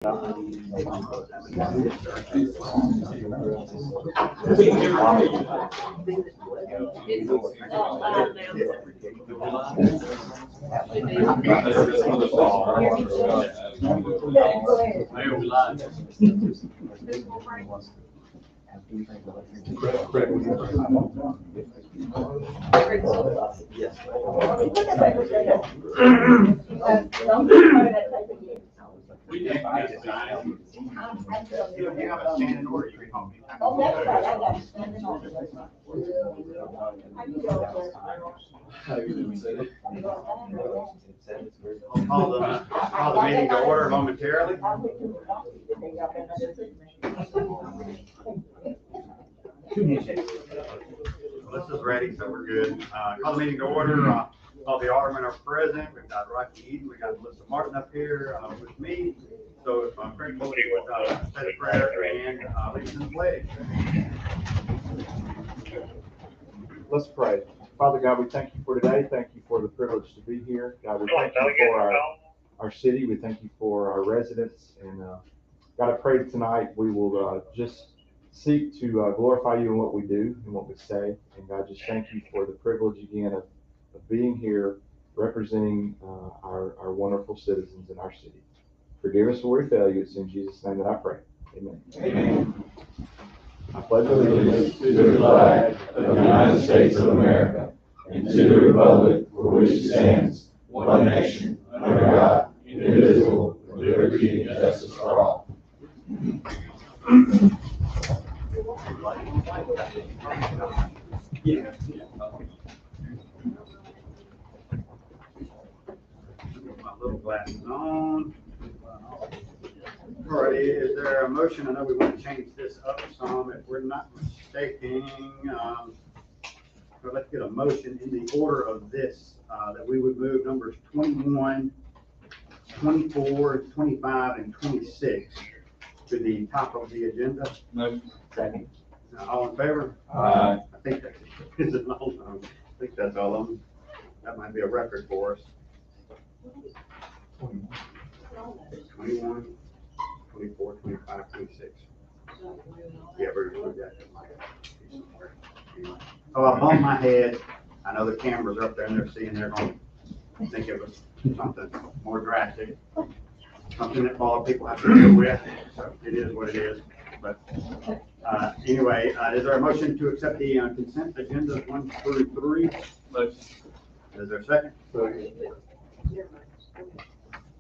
Call the meeting to order momentarily. This is ready, so we're good. Call the meeting to order. All the aldermen are present. We've got Rocky Eden, we got Melissa Martin up here with me. So I'm very with state of prayer and lead in the pledge. Let's pray. Father God, we thank you for today. Thank you for the privilege to be here. God, we thank you for our city. We thank you for our residents. And God, I pray tonight we will just seek to glorify you in what we do and what we say. And God, just thank you for the privilege again of being here representing our wonderful citizens in our city. Forgive us where we fail you. It's in Jesus' name that I pray. Amen. Amen. I pledge allegiance To the flag of the United States of America and to the republic for which it stands, one nation, under God, indivisible, with liberty and justice for all. Yeah. My little glasses on. All right, is there a motion? I know we want to change this up some if we're not mistaken. Let's get a motion in the order of this, that we would move numbers 21, 24, 25, and 26 to the top of the agenda. No. Second. All in favor? Aye. I think that's, is it all? I think that's all of them. That might be a record for us. 21, 24, 25, 26. Yeah, we're got that. Oh, I bumped my head. I know the cameras are up there and they're seeing, they're going to think it was something more drastic. Something that all people have to deal with. So it is what it is. But anyway, is there a motion to accept the consent agenda 1 through 3? Motion. Is there a second?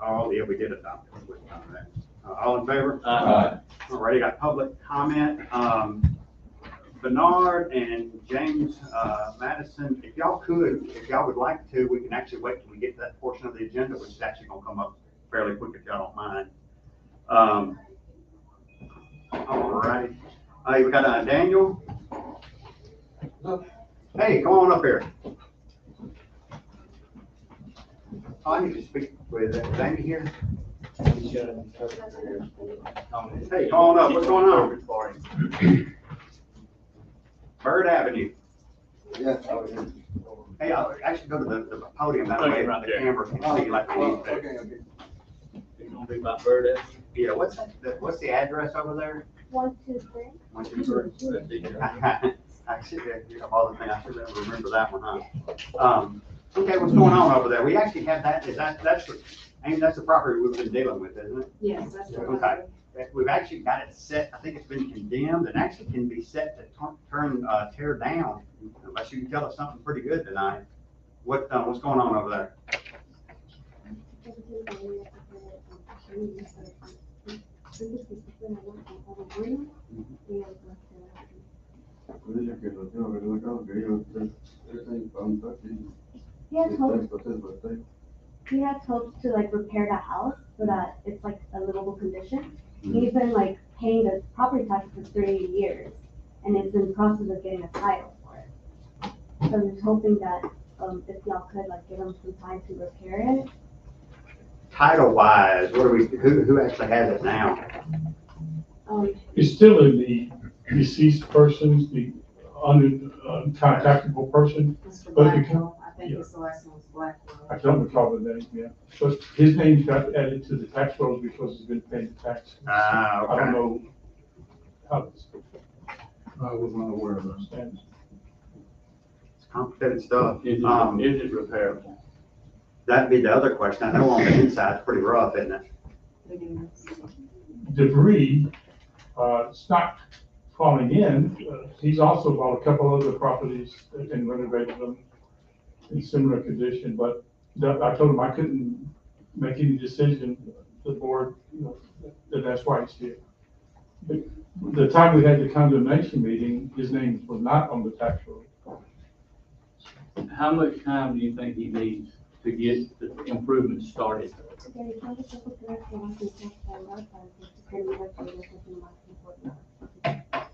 Oh, yeah, we did adopt it. All in favor? Aye. Already got public comment. Bernard and James Madison, if y'all would like to, we can actually wait till we get to that portion of the agenda, which is actually gonna come up fairly quick if y'all don't mind. All right. We got Daniel. Hey, come on up here. Oh, I need to speak with Amy here. Hey, come on up. What's going on? Bird Avenue. Yes. Hey, I'll actually go to the podium that way around the camera can see you like they need to. Okay. It's gonna be by Bird Avenue. Yeah, what's the address over there? 123. 123. I should have all the things. I should remember that one, huh? Okay, what's going on over there? We actually have that. That's the property we've been dealing with, isn't it? Yes, that's the one. Okay. We've actually got it set. I think it's been condemned and actually can be set to tear down, unless you can tell us something pretty good tonight. What's going on over there? He has hopes to like repair the house so that it's like a livable condition. He's been like paying the property tax for 30 years and is in the process of getting a title for it. So I'm just hoping that if y'all could like give him some time to repair it. Title wise, who actually has it now? It's still in the deceased person's, the uncontactable person. Mr. But if you Blackwell, I think it's the last one was Blackwell. I don't recall the name, yeah. But his name got added to the tax rolls because he's been paying tax. Ah, I don't okay. know how this I was not aware of that. stands. It's complicated stuff. Is it repairable? That'd be the other question. I know on the inside, it's pretty rough, isn't it? Debris, it's not falling in. He's also bought a couple other properties and renovated them in similar condition, but I told him I couldn't make any decision. The board, you know, that's why he's here. The time we had the condemnation meeting, his name was not on the tax roll. How much time do you think he needs to get the improvements started?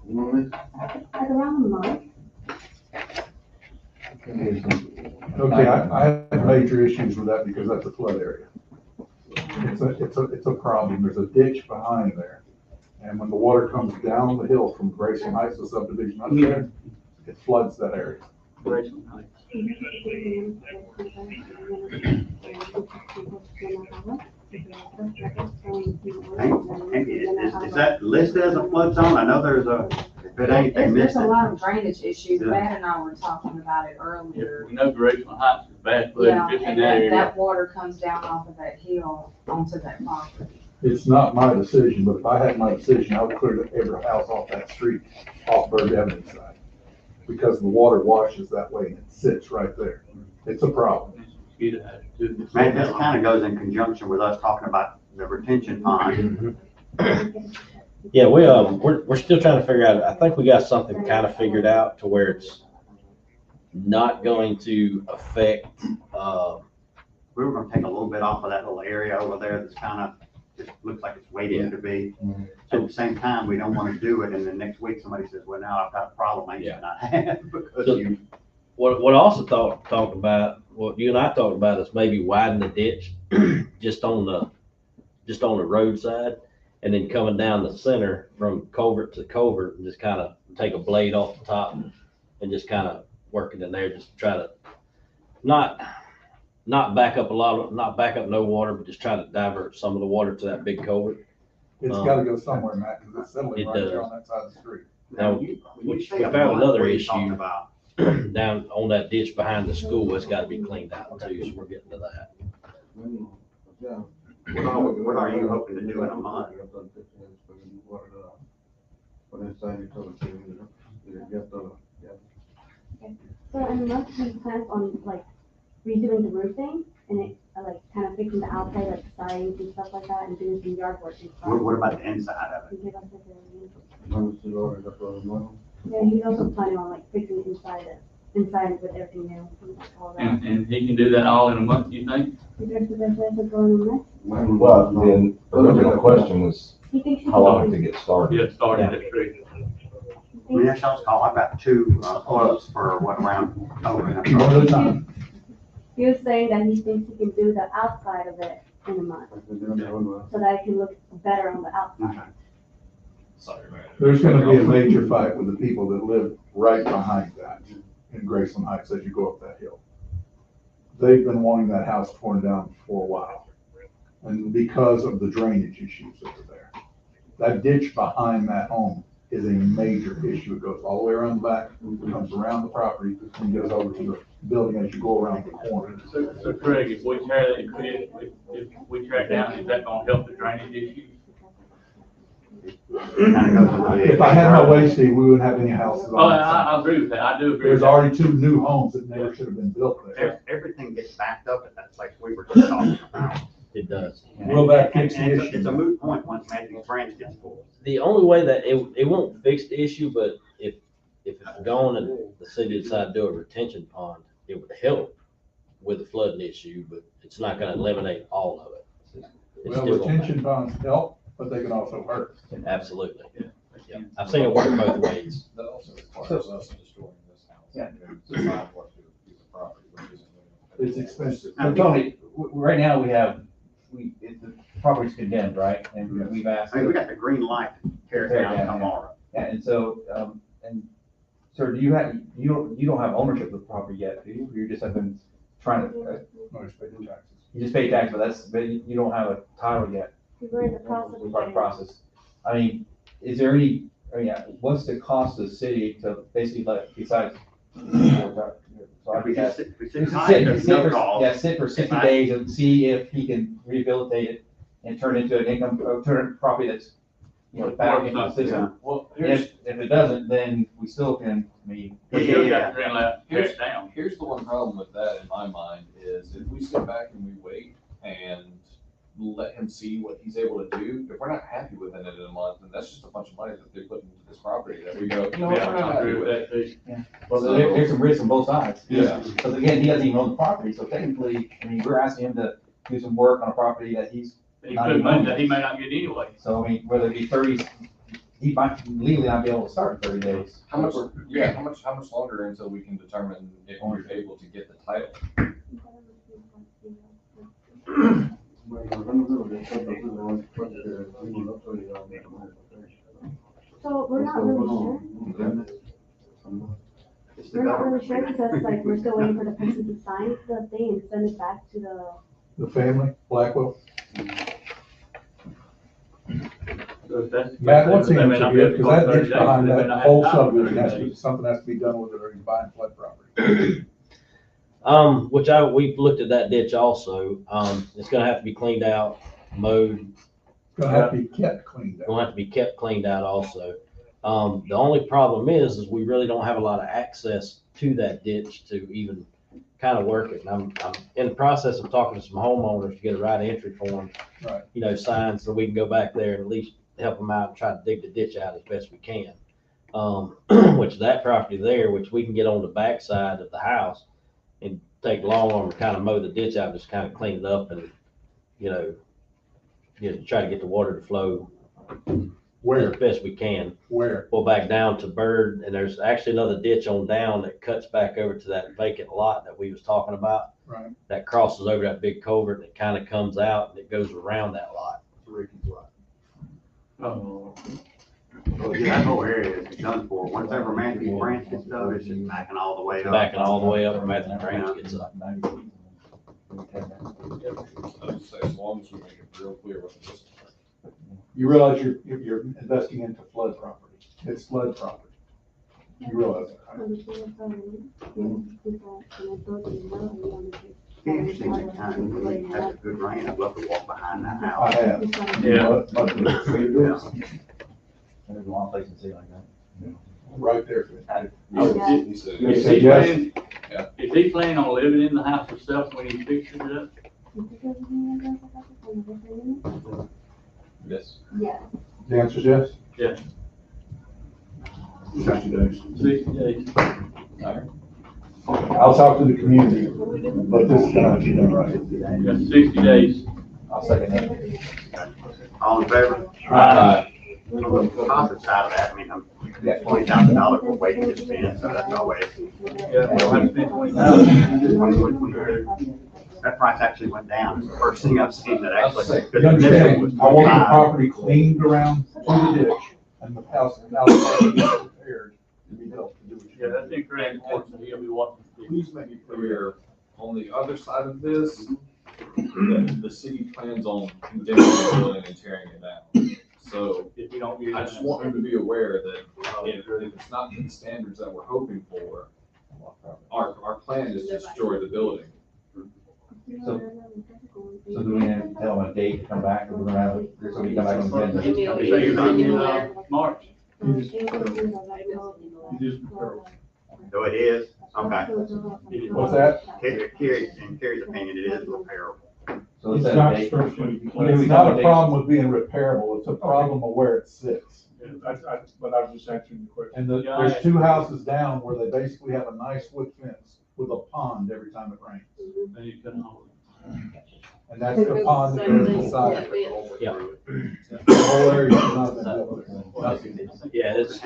Like around a month. Okay, I have major issues with that because that's a flood area. It's a problem. There's a ditch behind there. And when the water comes down the hill from Grayson Heights, the subdivision up there, it floods that area. Grayson Heights. Is that listed as a flood zone? I know there's a, if it ain't, they There's missed a it. lot of drainage issues. Yeah. Matt and I were talking about it Yeah, earlier. we know Grayson Heights is bad, but Yeah, just in and that that, area. that water comes down off of that hill onto that property. It's not my decision, but if I had my decision, I would clear every house off that street, off Bird Avenue side. Because the water washes that way and it sits right there. It's a problem. Mosquito hazard too. Man, this kind of goes in conjunction with us talking about the retention pond. Yeah, we're still trying to figure out, I think we got something kind of figured out to where it's not going to affect, We were gonna take a little bit off of that little area over there that's kind of, just looks like it's waiting to be. At the same time, we don't want to do it, and then next week somebody says, well, now I've got a problem I used to not have, because So- you. what I also talked about, what you and I talked about is maybe widen the ditch just on the roadside, and then coming down the center from culvert to culvert, and just kind of take a blade off the top and just kind of work it in there, just try to not back up not back up no water, but just try to divert some of the water to that big culvert. It's gotta go somewhere, Matt, because it's settling It right there does. on that side of the street. Now, When you say we a found month, another what are you talking issue. about? Down on that ditch behind the school, it's gotta be cleaned out too, so we're getting to that. What are you hoping to do in a month? So in a month, he plans on like redoing the roofing and it, like kind of fixing the outside, like sidings and stuff like that, and doing some yard work and stuff. What about the inside of it? And give us Yeah, he's also planning on like fixing inside with everything new, and like all that. And he can do that all in a month, you think? Is there suggestions going on next? Well, then, the original question was He thinks he how long can to get started? Yeah, started at three. I mean, that's y'all's call. I've got two quotes for what around, One at a time. He was saying that he thinks he can do the outside of it in a month, so that it can look better on the outside. There's gonna be a major fight with the people that live right behind that in Grayson Heights as you go up that hill. They've been wanting that house torn down for a while, and because of the drainage issues that are there. That ditch behind that home is a major issue. It goes all the way around the back, comes around the property, and goes over to the building as you go around the corner. So Craig, if we tear that, if we tear it down, is that gonna help the drainage issue? If I had my way, Steve, we wouldn't have any houses Oh, on that side. I agree with that, I do agree with There's that. already two new homes that never should have been built there. Everything gets backed up at that place we were just talking about. It does. Will that fix the And issue? it's a moot point once Matthews Branch gets full. The only way that it won't fix the issue, but if it's gone and the city decide to do a retention pond, it would help with the flooding issue, but it's not gonna eliminate all of it. It's Well, still gonna- retention bonds help, but they can also hurt. Absolutely. Yeah. I've seen it work both ways. That also requires us destroying this house. Yeah. To decide what to do with the property, which isn't. It's expensive. So Tony, right now the property's condemned, right? And we've asked. I mean, we got the green light to tear it down tomorrow. Yeah, and so, sir, you don't have ownership of the property yet, do you? You just have been trying to, No, it's paid in taxes. you just pay tax, but you don't have a title yet. We're in the process We of start getting. process. I mean, is there any, what's the cost of the city to basically let, besides? So I'd be asking. We sit tight, there's no call. Yeah, sit for 60 days and see if he can rehabilitate it and turn it into an income, or turn property that's, back into the system. Well, And here's, if it doesn't, then we still can, I mean. we still got to rent out, tear it down. Here's the one problem with that in my mind, is if we sit back and we wait and let him see what he's able to do, if we're not happy with it in a month, then that's just a bunch of money that they put into this property that we go, you know, what, Yeah, we're not I happy agree with with it. that too. Well, there's some risk on both sides. Yeah. Because again, he doesn't even own the property, so technically, I mean, we're asking him to do some work on a property that he's, He put money that he may not get anyway. so I mean, whether it be 30, he might legally not be able to start in 30 days. How much longer until we can determine if we're able to get the title? So we're not really sure. We're not really sure because like we're still waiting for the person to sign the thing and send it back to the. The family, Blackwell. So if that's- Matt, what's the they may answer not here? be able Because to that go ditch 30 days, behind they may that not have whole time to subdivision go has 30 to, days. something has to be done with it or he's buying flood property. We've looked at that ditch also. It's gonna have to be cleaned out, mowed, Gonna have to be kept cleaned out. gonna have to be kept cleaned out also. The only problem is we really don't have a lot of access to that ditch to even kind of work it. And I'm in the process of talking to some homeowners to get a right entry form. Right. Signed so we can go back there and at least help them out and try to dig the ditch out as best we can. Which that property there, which we can get on the backside of the house and take long arm and kind of mow the ditch out, just kind of clean it up and, try to get the water to flow Where, as best we can. where? Pull back down to Bird, and there's actually another ditch on down that cuts back over to that vacant lot that we was talking about. Right. That crosses over that big culvert and it kind of comes out and it goes around that lot. Ricky's lot. Oh, Well, yeah, that whole area is done for. Once ever Matthew Branch gets done, it's just backing all the way up. Backing all the way up where Matthew Branch gets up. I would say as long as we make it real clear what this is. You realize you're investing into flood property. It's flood property. You realize that, right? Be interesting next time when we have a good rain. I'd love to walk behind that I house. have. Yeah. But There's a lot of places to see like that. right there. He said- You Is said he yes? planning, is he planning on living in the house himself when he fixes it up? Yes. Yeah. The answer is yes? Yes. 60 days. 60 days. I'll talk to the community, but this is gonna have to be done right. Yeah, 60 days. I'll second that. All in favor? Aye. On the opposite side of that, I mean, I'm Yeah. $20,000 for waiting to spend, so that's always. Yeah, we'll have to spend 20,000. That price actually went down. It's the first thing I've seen that actually. You understand, I want the property cleaned around to the ditch and the house to be prepared to be built to do what Yeah, you that's incredibly important. He'll be watching. Please make it clear, on the other side of this, that the city plans on condemning the building and tearing it down. So If you don't use I just want him to be aware that if it's not the standards that we're hoping for, our plan is to destroy the building. So do we have to tell them a date to come back, or we're gonna have, there's somebody come back on the agenda? So you're not in March. So it is, okay. What's that? In Carrie's opinion, it is repairable. So It's let's set a not date. structurally. It's not a problem with being repairable, it's a problem of where it sits. But I was just answering the question. And there's two houses down where they basically have a nice wood fence with a pond every time it rains. Then you couldn't hold it. And that's the pond that goes inside. Yeah. The whole area is not that built. Yeah, it's,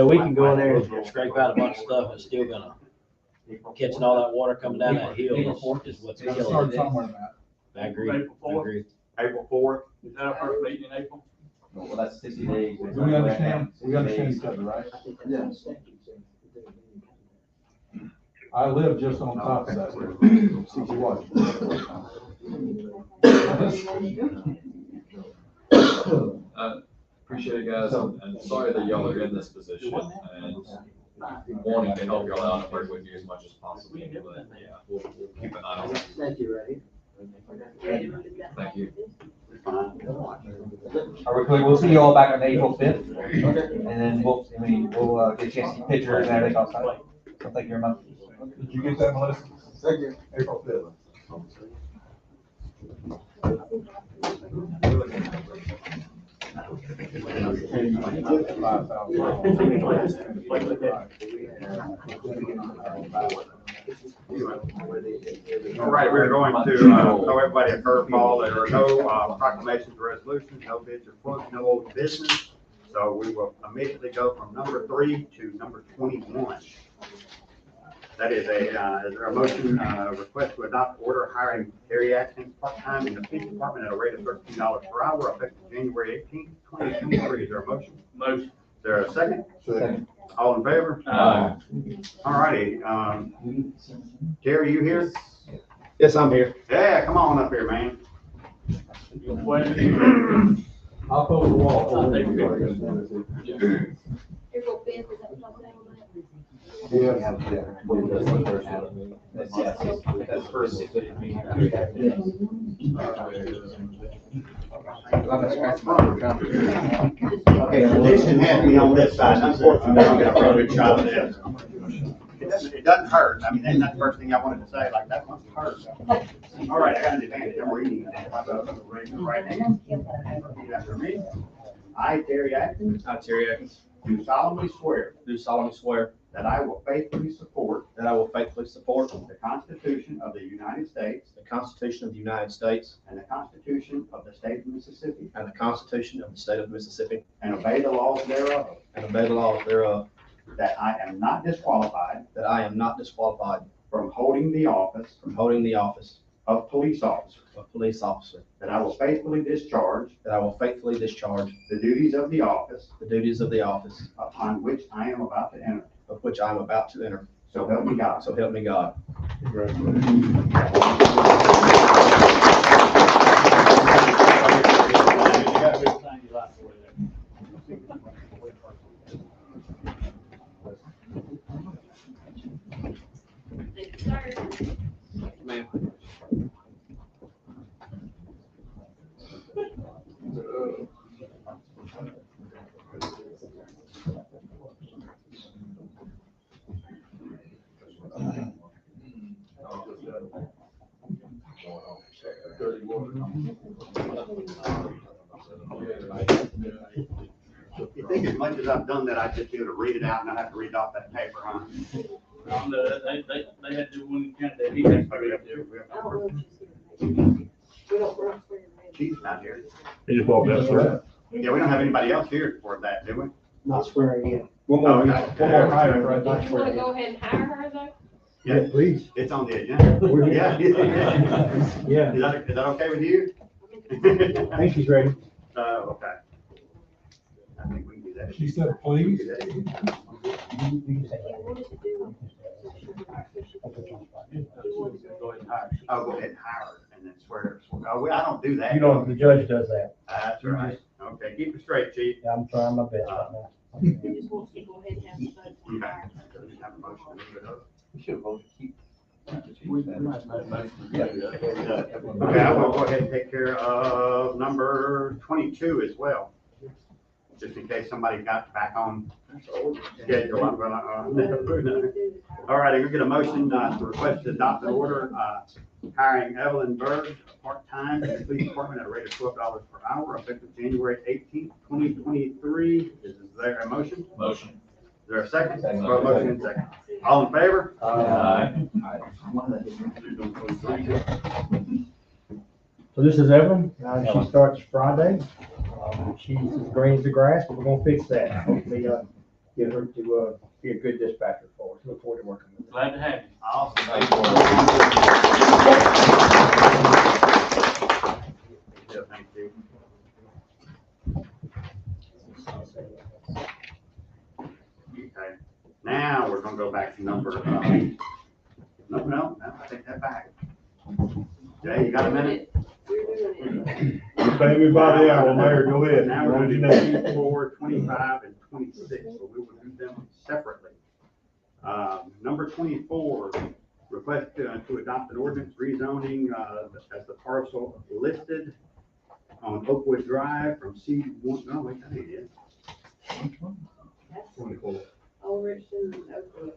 we can go in there and scrape out a bunch of stuff and still gonna, catching all that water coming down that hill is what's Gotta killing start it. somewhere in that. I agree, April I 4th. agree. April 4th. Is that our first meeting in April? Well, that's 60 days. Do we understand? We understand each other, right? I live just on top of that. See what? Appreciate it, guys, and sorry that y'all are in this position, and wanting to help y'all out and work with you as much as possible, but yeah, we'll keep an eye on it. Thank you, Ray. Thank you. Are we clear? We'll see you all back on April 5th. And then we'll get a chance to see pictures and everything outside. So thank you very much. Did you get that, Melissa? Thank you. April 5th. All right, we're going to throw everybody a curveball. There are no proclamations or resolutions, no bids or quotes, no old business. So we will immediately go from number 3 to number 21. That is is there a motion, request to adopt order hiring Terry Atkins part-time in the police department at a rate of $13 per hour effective January 18th, 2023. Is there a motion? Motion. Is there a second? Second. All in favor? Aye. All righty, Terry, you here? Yes, I'm here. Yeah, come on up here, man. I'll go to the wall. April 5th, is that what y'all That's first. Okay, tradition had me on this side, unfortunately, I'm gonna run a good shot of this. It doesn't hurt, I mean, that's not the first thing I wanted to say, like, that must hurt. All right, I got an advantage, I'm reading it. Raise your right hand. Repeat after me. I, Terry Atkins, I, Terry Atkins, do solemnly swear do solemnly swear that I will faithfully support that I will faithfully support the Constitution of the United States the Constitution of the United States and the Constitution of the State of Mississippi, and the Constitution of the State of Mississippi, and obey the laws thereof, and obey the laws thereof, that I am not disqualified that I am not disqualified from holding the office from holding the office of police officer, of police officer, that I will faithfully discharge that I will faithfully discharge the duties of the office the duties of the office upon which I am about to enter. of which I am about to enter. So help me God. So help me God. Ma'am. You think as much as I've done that, I'd just be able to read it out and not have to read off that paper, huh? No, they had to do one candidate, he has to read it there. She's not here. He just walked That's right. Yeah, we don't have anybody else here for that, do we? Not swearing in. Oh, okay. hire, right? Not You wanna swearing go ahead and hire her though? Yeah, please. it's on the agenda. Yeah. Yeah, Is that okay with you? I think she's ready. Okay. I think we can do that. She said, please. We can do that. Go ahead and hire. Oh, go ahead and hire her and then swear. Oh, I don't do that. You know, the judge does that. That's right. Okay, keep it straight, chief. Yeah, I'm trying my best right now. He just wants to go ahead and have the vote to Okay. hire. So we have a motion to leave it up. We should vote to keep. Okay, I will go ahead and take care of number 22 as well. Just in case somebody got back on schedule, I'm gonna, all right, I'm gonna get a motion to request to adopt an order hiring Evelyn Berg, part-time in the police department at a rate of $12 per hour effective January 18th, 2023. Is there a motion? Motion. Is there a second? Second. Well, motion and second. All in favor? So this is Evelyn, she starts Friday, she's as green as the grass, but we're gonna fix that. Hopefully, get her to, be a good dispatcher for us, look forward to working with her. Glad to have you. Awesome. Yeah, thank you. Okay, now we're gonna go back to number no, I take that back. Jay, you got a minute? We're doing it. You pay me by the hour, Mayor, go ahead. Now we're What gonna do do you need? 24, 25, and 26, so we will do them separately. Number 24, request to adopt an ordinance rezoning as the parcel listed on Oakwood Drive from C1, no, wait, that ain't it. That's 24. Old Richton, Oakwood.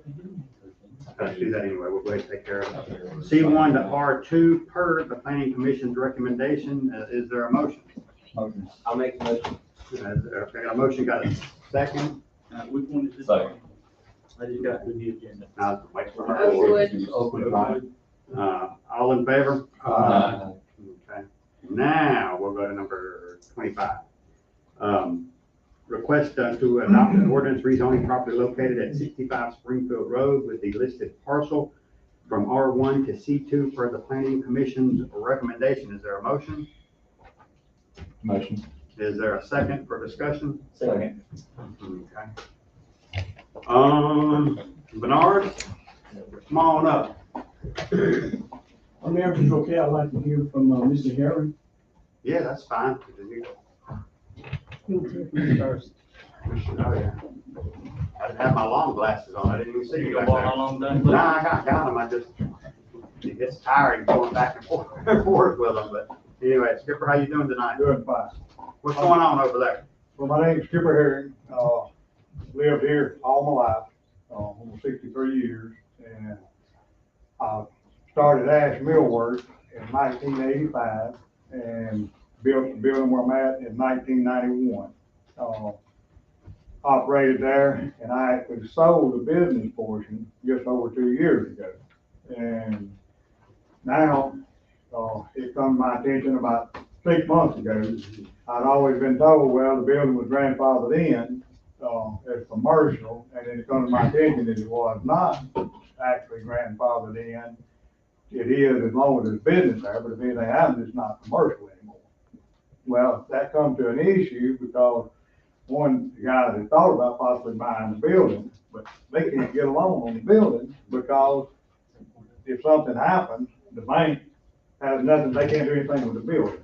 Let's do that anyway, we'll go ahead and take care of it. C1 to R2 per the planning commission's recommendation. Is there a motion? Motion. I'll make the motion. Okay, a motion, got a second? Which one is this? Second. I just got to the agenda. Now, wait for her. Oakwood. Oakwood. All in favor? Aye. Okay, now we'll go to number 25. Request to adopt an ordinance rezoning property located at 65 Springfield Road with the listed parcel from R1 to C2 per the planning commission's recommendation. Is there a motion? Motion. Is there a second for discussion? Second. Okay. Bernard, come on up. I'm there, if it's okay, I'd like to hear from, Mr. Harry. Yeah, that's fine. First. Oh, yeah. I didn't have my long glasses on. I didn't even see You you gonna back walk there. how long done? Nah, I got them. I just, it gets tiring going back and forth with them. But anyway, Skipper, how you doing tonight? Doing fine. What's going on over there? Well, my name's Skipper Herring. Lived here all my life, almost 63 years. And I started Ash Millwork in 1985 and built the building where I'm at in 1991. Operated there, and I actually sold the business portion just over 2 years ago. And now, it come to my attention about 6 months ago. I'd always been told, well, the building was grandfathered in, as commercial, and then it come to my attention that it was not actually grandfathered in. It is as long as there's business there, but if anything happens, it's not commercial anymore. Well, that come to an issue because one, the guys had thought about possibly buying the building, but they can't get a loan on the building because if something happens, the bank has nothing, they can't do anything with the building.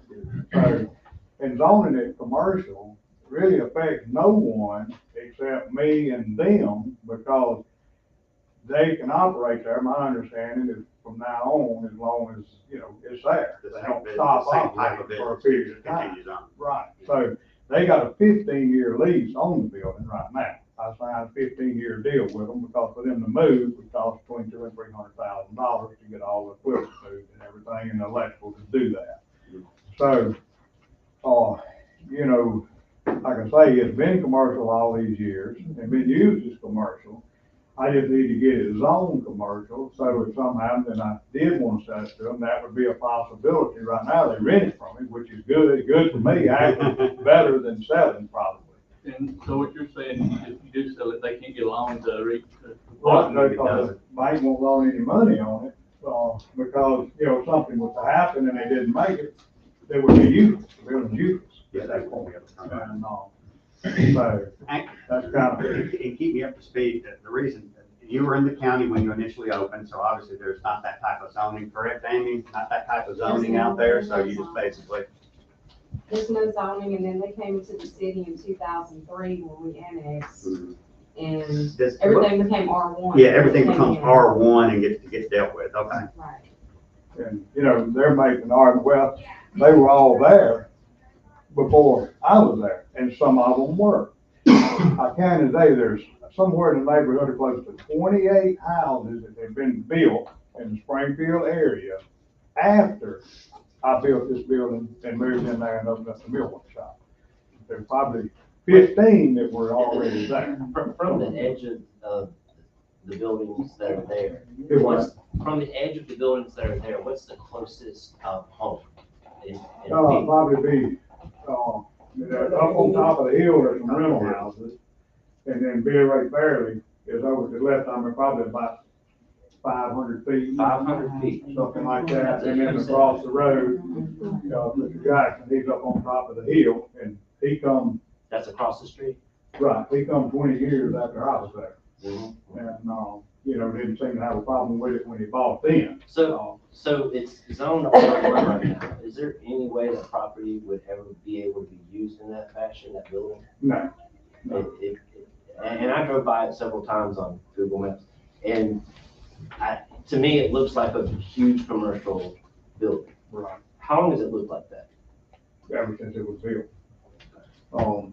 So, and zoning it commercial really affects no one except me and them because they can operate there. My understanding is from now on, as long as, it's there. The They same don't business, stop same type of operating for a business period of time. continues on. Right, so they got a 15-year lease on the building right now. I signed a 15-year deal with them because for them to move, it costs between $200,000 and $300,000 to get all the equipment moved and everything and the electrical to do that. So, like I say, it's been commercial all these years and been used as commercial. I just need to get it zoned commercial, so if something happened and I did want to sell it to them, that would be a possibility. Right now, they rent it from me, which is good for me, actually, better than selling probably. And so what you're saying, if you do sell it, they can't get a loan to reach. Right, because the bank won't loan any money on it, because, something was to happen and they didn't make it, they would be useless, the building's useless. Yeah, they won't be able to come back. And, so, that's kind of, And keep me up to speed, the reason, you were in the county when you initially opened, so obviously there's not that type of zoning, correct, Amy? Not that type of zoning out there, so you just basically, There's no zoning, and then they came into the city in 2003 when we annexed, and Does- everything became R1. yeah, everything becomes Yeah. R1 and gets dealt with, okay. Right. and, they're making argument, well, they were all there before I was there, and some of them were. I counted today, there's somewhere in the neighborhood of close to 28 houses that have been built in the Springfield area after I built this building and moved in there and opened up the millwork shop. There's probably 15 that were already there. From the edge of the buildings that are there, It was, from the edge of the buildings that are there, what's the closest home? probably be, up on top of the hill, there's some rental houses. And then Billy Ray Fairley is over to the left, probably about 500 feet. 500 feet. Something like that, and then across the road, Mr. Jackson, he's up on top of the hill, and he come, That's across the street? right, he come 20 years after I was there. Mm-hmm. And, didn't seem to have a problem with it when he bought then. So it's zoned R1 right now. Is there any way that property would ever be able to be used in that fashion, that building? No. And I drove by it several times on Google Maps, and to me, it looks like a huge commercial building. Right. How long does it look like that? Ever since it was built.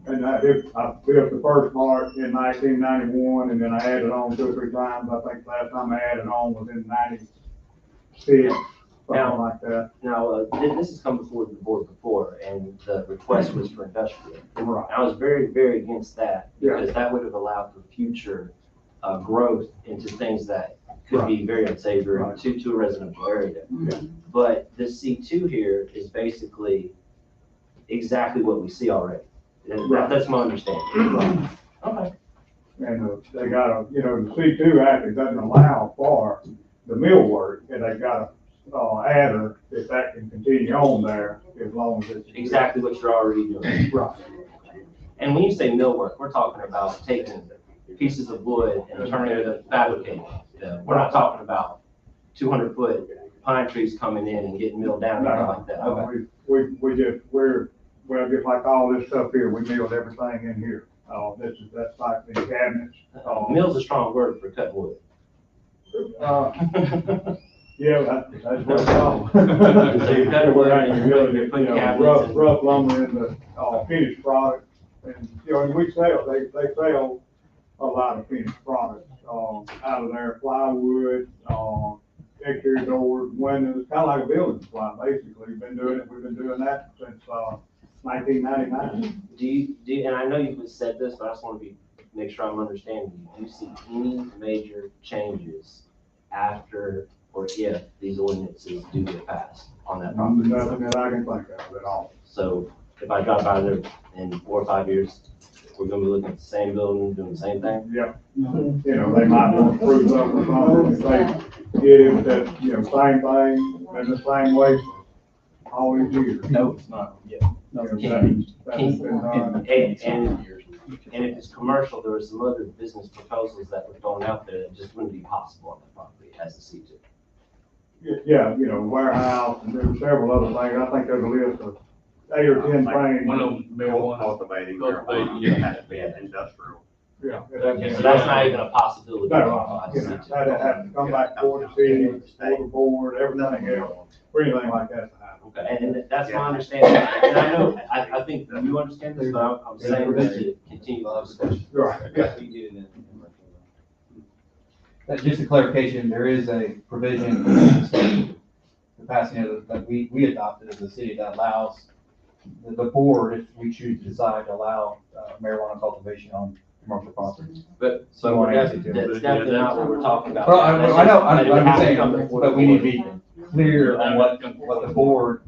And I built the first part in 1991, and then I added on 2 or 3 times. I think the last time I added on was in 96, something like that. Now, this has come before the board before, and the request was for industrial. Right. I was very, very against that, Yeah. because that would have allowed for future growth into things that could be very unsavory Right. to a residential area. Yeah. But the C2 here is basically exactly what we see already. That's my understanding. Okay. And they got the C2 actually doesn't allow for the mill work, and they got a adder if that can continue on there as long as it's. Exactly what you're already doing. Right. And when you say millwork, we're talking about taking pieces of wood and turning it into fabricating. We're not talking about 200-foot pine trees coming in and getting milled down and like that. Okay. Well, just like all this stuff here, we milled everything in here. That's like the cabinets. Mill's a strong word for cutting wood. Yeah, that's what it's called. So you're cutting wood and you're putting cabinets. Rough lumber in the finished product. And, and we sell, they sell a lot of finished products, out of there, plywood, exterior doors, windows, kind of like a building supply, basically. We've been doing that since, 1999. Do you, and I know you've said this, but I just want to make sure I'm understanding you. Do you see any major changes after or if these ordinances do get passed on that property? Nothing that I can think of at all. So if I drive by there in 4 or 5 years, we're gonna be looking at the same building, doing the same thing? Yeah. They might want to prove something or something, if they get it, that, same thing, and the same way all these years. No, it's not, yeah. And if it's commercial, there were some other business proposals that were thrown out there that just wouldn't be possible on that property as a C2. Yeah, warehouse, and there were several other things. I think there's a list of 8 or 10 things. One of them, marijuana. Cultivating Cultivating, marijuana, yeah. it has to be industrial. Yeah. Okay, so that's not even a possibility. No, that'd have to come back for the city, for the board, everything else, for anything like that to happen. Okay, and that's my understanding. And I know, I think you understand this, but I'm saying this to continue the discussion. Right. Just a clarification, there is a provision in the state, the passing of that we adopted as a city that allows the board, if we choose to decide to allow marijuana cultivation on commercial properties. But So that's definitely not what we're talking about. Well, I know, I'm It would have to saying, come before the but we need to board. be clear on what the board,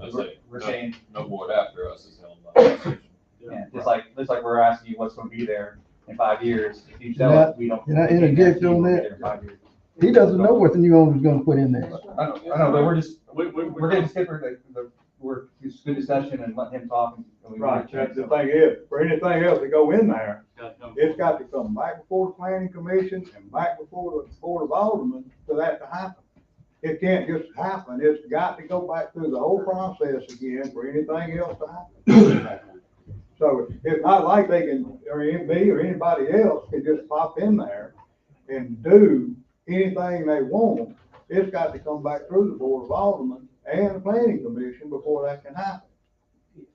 we're saying. No board after us is held by. Yeah, just like we're asking you what's gonna be there in 5 years. If you tell us we don't. Can I interject on that? In 5 years. He doesn't know what the new owner's gonna put in there. I know, but we're just, We're we're getting skipper, we're, it's good discussion and letting him talk. And we Right, the thing is, for anything else to go in there, gotta come. it's got to come back before the planning commission and back before the board of aldermen for that to happen. It can't just happen, it's got to go back through the whole process again for anything else to happen. So it's not like they can, or me or anybody else can just pop in there and do anything they want. It's got to come back through the board of aldermen and the planning commission before that can happen.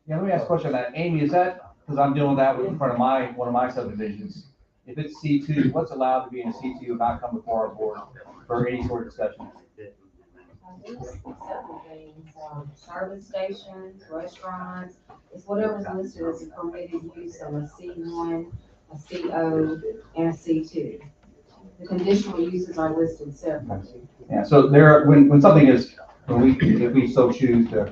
Yeah, let me ask a question on that. Amy, is that, because I'm doing that in front of one of my subdivisions. If it's C2, what's allowed to be in a C2 and not come before our board for any sort of discussion? There's several things, service stations, restaurants, it's whatever's listed as a permitted use of a C1, a CO, and a C2. The conditional uses are listed separately. Yeah, so there, when something is, if we so choose to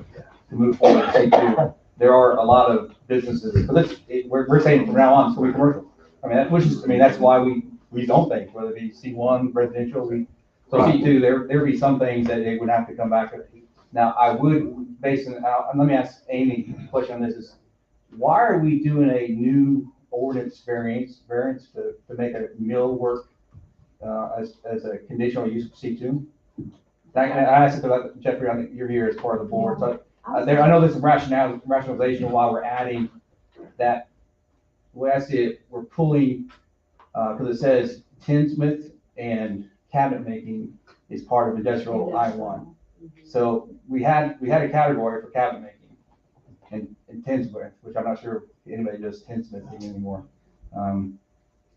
move forward with C2, there are a lot of businesses, but we're saying from now on, it's going to be commercial. I mean, that's why we don't think, whether it be C1, residential, so C2, there be some things that they would have to come back with. Now, I would, based on, let me ask Amy a question on this is, why are we doing a new ordinance variance to make a mill work as a conditional use of C2. I asked about, Jeffrey, I think you're here as part of the board, so I know there's some rationalization why we're adding that. The way I see it, we're pulling, because it says tinsmith and cabinet making is part of industrial I1. So we had a category for cabinet making and tinsmith, which I'm not sure if anybody does tinsmithing anymore.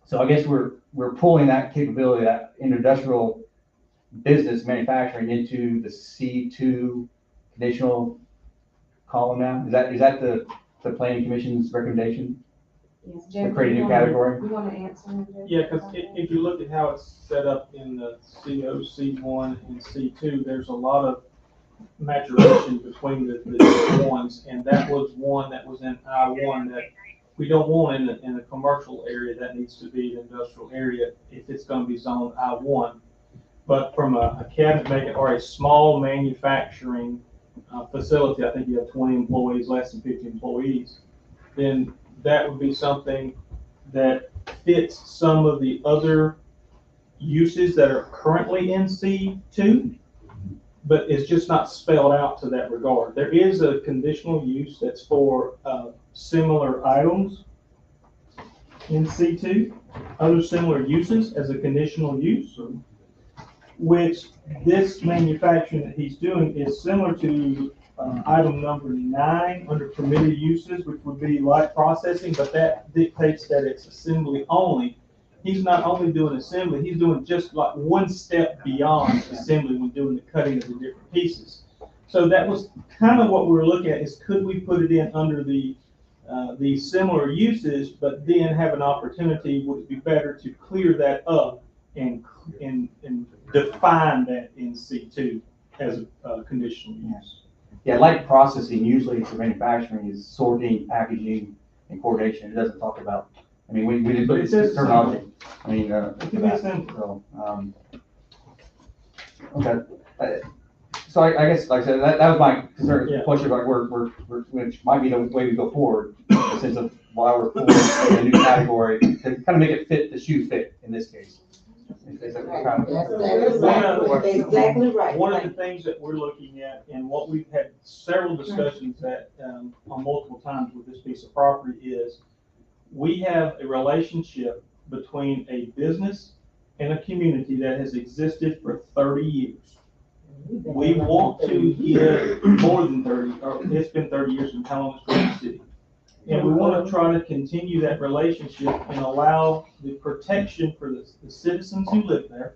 So I guess we're pulling that capability, that industrial business manufacturing into the C2 conditional column now? Is that the planning commission's recommendation? Yes, To Jeff, create a new category? You wanna answer? Jeff? Yeah, because if you look at how it's set up in the CO, C1, and C2, there's a lot of maturation between the ones, and that was one that was in I1 that we don't want in a commercial area. That needs to be an industrial area if it's gonna be zoned I1. But from a cabinet making or a small manufacturing facility, I think you have 20 employees, less than 50 employees, then that would be something that fits some of the other uses that are currently in C2, but it's just not spelled out to that regard. There is a conditional use that's for similar items in C2, other similar uses as a conditional use, which this manufacturing that he's doing is similar to item number 9 under permitted uses, which would be light processing, but that dictates that it's assembly only. He's not only doing assembly, he's doing just like one step beyond assembly when doing the cutting of the different pieces. So that was kind of what we were looking at, is could we put it in under the similar uses, but then have an opportunity, would it be better to clear that up and define that in C2 as a conditional use? Yeah, light processing usually for manufacturing is sorting, packaging, and coordination. It doesn't talk about, I mean, we did put It says terminology. I mean, simple. Okay. So I guess, like I said, that was my concern, Yeah. question about which might be the way we go forward, in the sense of why we're pulling a new category to kind of make it fit, the shoe fit in this case. Is that kind of- Exactly right. One of the things that we're looking at, and what we've had several discussions at, on multiple times with this piece of property, is we have a relationship between a business and a community that has existed for 30 years. We want to give more than 30, or it's been 30 years in Pelham City. And we want to try to continue that relationship and allow the protection for the citizens who live there,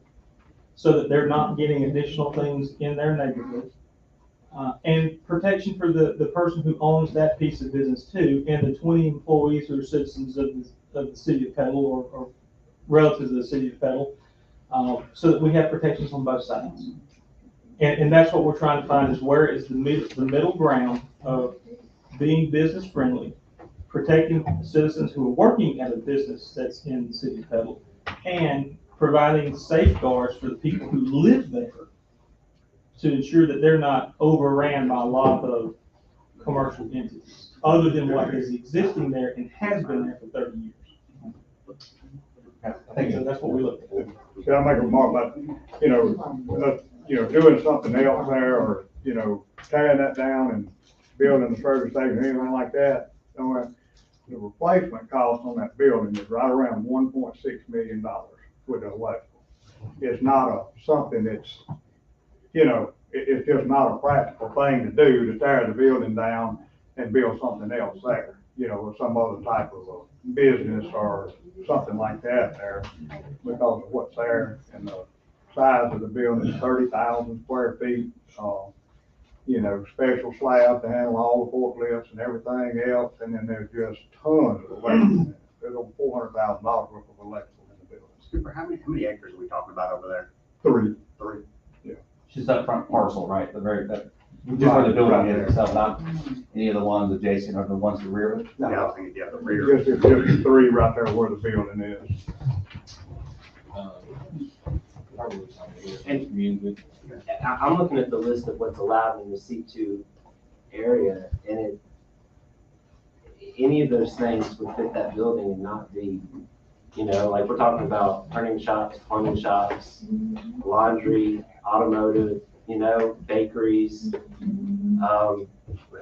so that they're not getting additional things in their neighborhood. And protection for the person who owns that piece of business too, and the 20 employees who are citizens of the city of Petal or relatives of the city of Petal, so that we have protections on both sides. And that's what we're trying to find, is where is the middle ground of being business friendly, protecting citizens who are working at a business that's in the city of Petal, and providing safeguards for the people who live there to ensure that they're not overran by a lot of commercial entities, other than what is existing there and has been there for 30 years. So that's what we look at. Can I make a remark about, doing something else there, or, tearing that down and building a service station, anything like that? The replacement cost on that building is right around $1.6 million with the electrical. It's not something that's, it's just not a practical thing to do, to tear the building down and build something else there, or some other type of a business or something like that there, because of what's there, and the size of the building is 30,000 square feet. Special slab to handle all the forklifts and everything else, and then there's just tons of electrical. There's over $400,000 worth of electrical in the building. Super, how many acres are we talking about over there? 3. It's just that front parcel, right? Just where the building is itself, not any of the ones adjacent or the ones to the rear of it? Yeah, I was thinking, yeah, the rear. Just the 3 right there where the building is. And I'm looking at the list of what's allowed in the C2 area, and any of those things would fit that building and not be You know, like we're talking about printing shops, plumbing shops, laundry, automotive, you know, bakeries,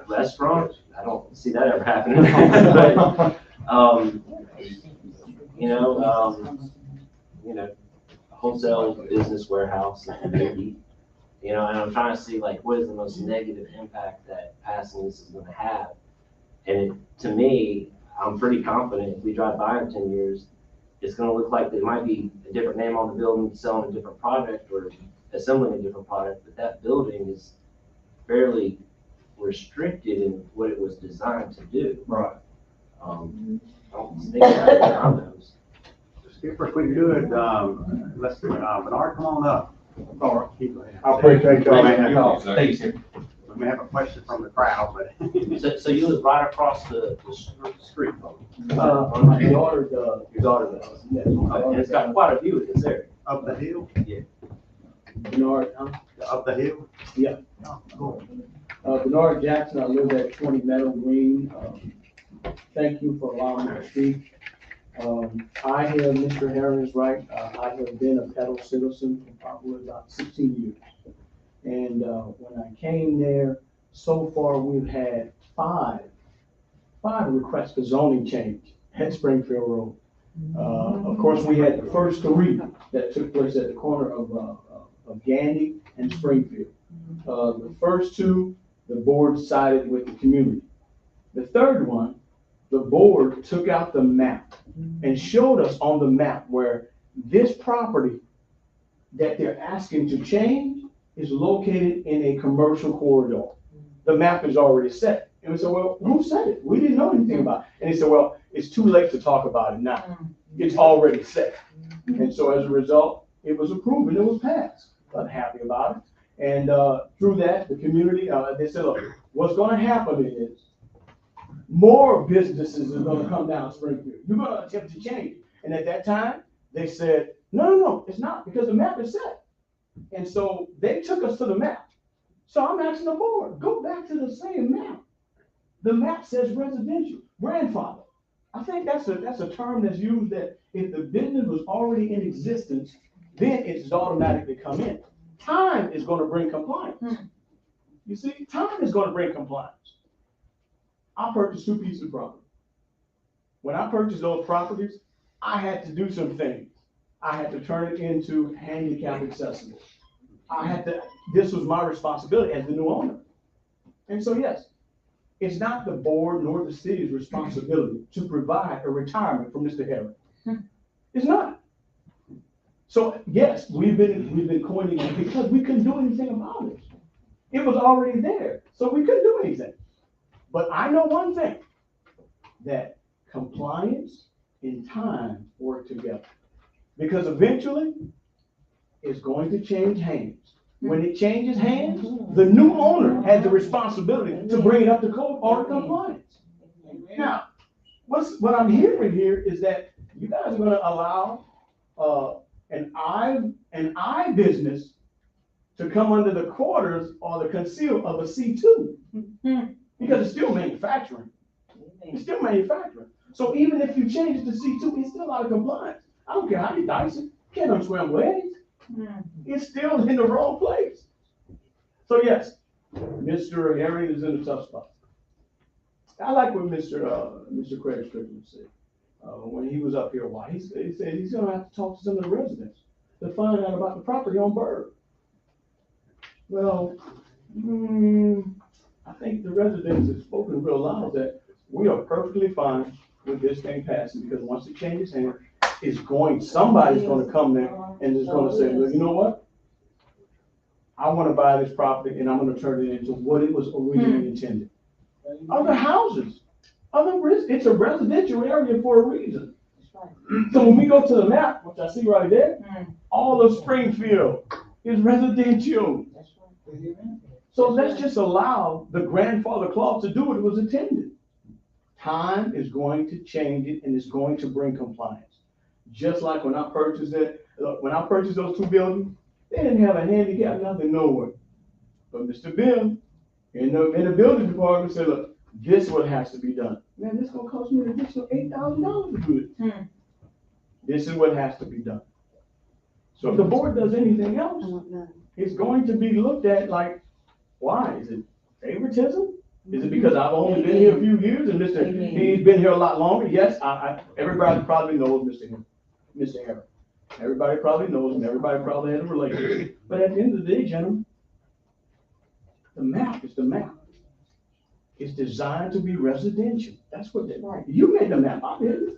restaurants. I don't see that ever happening. But, you know, wholesale business warehouse, maybe. You know, and I'm trying to see like what is the most negative impact that passing this is going to have. And to me, I'm pretty confident if we drive by in 10 years, it's going to look like there might be a different name on the building selling a different product or assembling a different product, but that building is fairly restricted in what it was designed to do. Right. I don't think that condos. Skipper, if we could, let's see, Bernard, come on up. All right. I appreciate y'all. Thanks, sir. We may have a question from the crowd, but. So you live right across the street from me? My daughter, your daughter does, yes. And it's got quite a view of this area. Up the hill? Yeah. Bernard, huh? Up the hill? Yeah. Oh, cool. Bernard Jackson, I live at 20 Meadow Green. Thank you for allowing me to speak. I hear Mr. Herring is right. I have been a Petal citizen for probably about 16 years. And when I came there, so far we've had five requests for zoning change at Springfield Road. Of course, we had the first three that took place at the corner of Gandy and Springfield. The first two, the board sided with the community. The third one, the board took out the map and showed us on the map where this property that they're asking to change is located in a commercial corridor. The map is already set. And we said, well, who said it? We didn't know anything about it. And he said, well, it's too late to talk about it now. It's already set. And so as a result, it was approved and it was passed. I'm happy about it. And through that, the community, they said, look, what's gonna happen is more businesses are gonna come down Springfield. You're gonna attempt to change it. And at that time, they said, no, it's not, because the map is set. And so they took us to the map. So I'm asking the board, go back to the same map. The map says residential, grandfather. I think that's a term that's used that if the business was already in existence, then it's automatically come in. Time is going to bring compliance. You see, time is going to bring compliance. I purchased 2 pieces of property. When I purchased those properties, I had to do some things. I had to turn it into handicap accessible. This was my responsibility as the new owner. And so, yes, it's not the board nor the city's responsibility to provide a retirement for Mr. Herring. It's not. So, yes, we've been coining it because we couldn't do anything about it. It was already there, so we couldn't do anything. But I know one thing, that compliance and time work together. Because eventually, it's going to change hands. When it changes hands, the new owner has the responsibility to bring it up to code or compliance. Now, what I'm hearing here is that you guys are gonna allow an I business to come under the quarters or the conceal of a C2. Because it's still manufacturing. It's still manufacturing. So even if you change it to C2, it's still out of compliance. I don't care how you dice it. You can't unscramble eggs. It's still in the wrong place. So yes, Mr. Herring is in a tough spot. I like what Mr. Craig Strickland said when he was up here a while. He said he's gonna have to talk to some of the residents to find out about the property on Bird. Well, I think the residents have spoken real loud that we are perfectly fine with this thing passing, because once it changes hands, somebody's gonna come there and is gonna say, well, you know what? I wanna buy this property and I'm gonna turn it into what it was originally intended. Other houses, it's a residential area for a reason. So when we go to the map, which I see right there, all of Springfield is residential. So let's just allow the grandfather clause to do what it was intended. Time is going to change it and it's going to bring compliance. Just like when I purchased it, when I purchased those 2 buildings, they didn't have a handicap, nothing, nowhere. But Mr. Bill, in the building department said, look, this is what has to be done. Man, this is gonna cost me an additional $8,000 to do it. This is what has to be done. So if the board does anything else, it's going to be looked at like, why? Is it favoritism? Is it because I've only been here a few years and he's been here a lot longer? Yes, everybody probably knows Mr. Harris. Everybody probably knows him. Everybody probably has a relationship. But at the end of the day, gentlemen, the map is the map. It's designed to be residential. That's what you made the map, I didn't.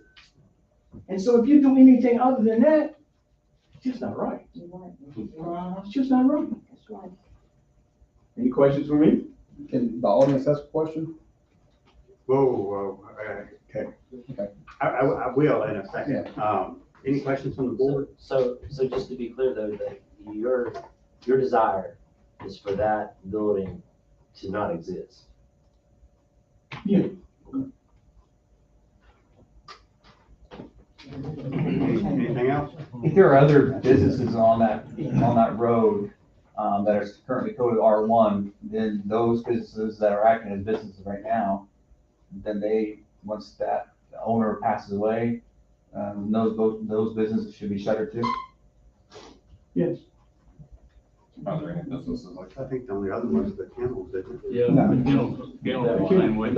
And so if you do anything other than that, it's just not right. It's just not right. That's right. Any questions for me? Can the audience ask a question? Whoa, Okay. I will in a second. Any questions from the board? So just to be clear though, that your desire is for that building to not exist. Yeah. Anything else? If there are other businesses on that road, that are currently coded R1, then those businesses that are acting as businesses right now, then once that owner passes away, those businesses should be shuttered too. Yes. Are there any businesses like I think the only other ones are the kennels, isn't it? Yeah, the same way.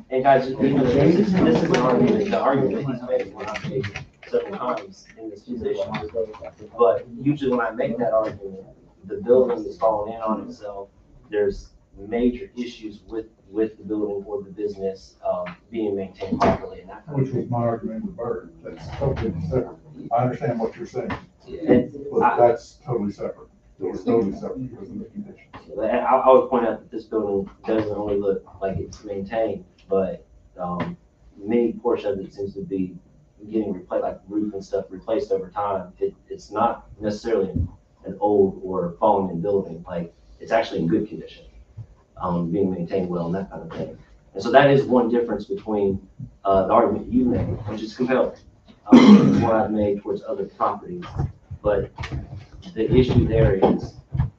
And guys, this is an argument, the argument that he's made, when I've made several times in this position. But usually when I make that argument, the building is falling in on itself. There's major issues with the building or the business, being maintained properly and that. Which was my argument with Bird. That's totally separate. I understand what you're saying, but that's totally separate. It's totally separate because of the conditions. I would point out that this building doesn't only look like it's maintained, but many portions of it seems to be getting replaced, like roof and stuff replaced over time. It's not necessarily an old or falling in building, like it's actually in good condition, being maintained well and that kind of thing. And so that is one difference between the argument you made, which is compelling, what I've made towards other properties. But the issue there is,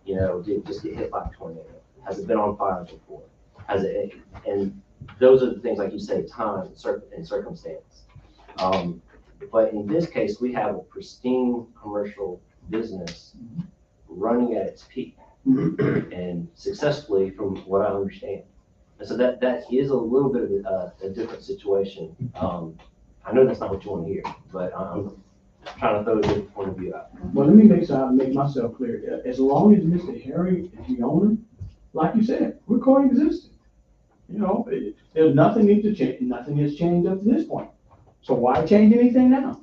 did it just get hit by a tornado? Has it been on fire before? And those are the things, like you say, time and circumstance. But in this case, we have a pristine commercial business running at its peak and successfully, from what I understand. And so that is a little bit of a different situation. I know that's not what you want to hear, but I'm trying to throw a different point of view out. Well, let me make myself clear. As long as Mr. Harry is the owner, like you said, we're coexisting. There's nothing needs to change. Nothing has changed up to this point. So why change anything now?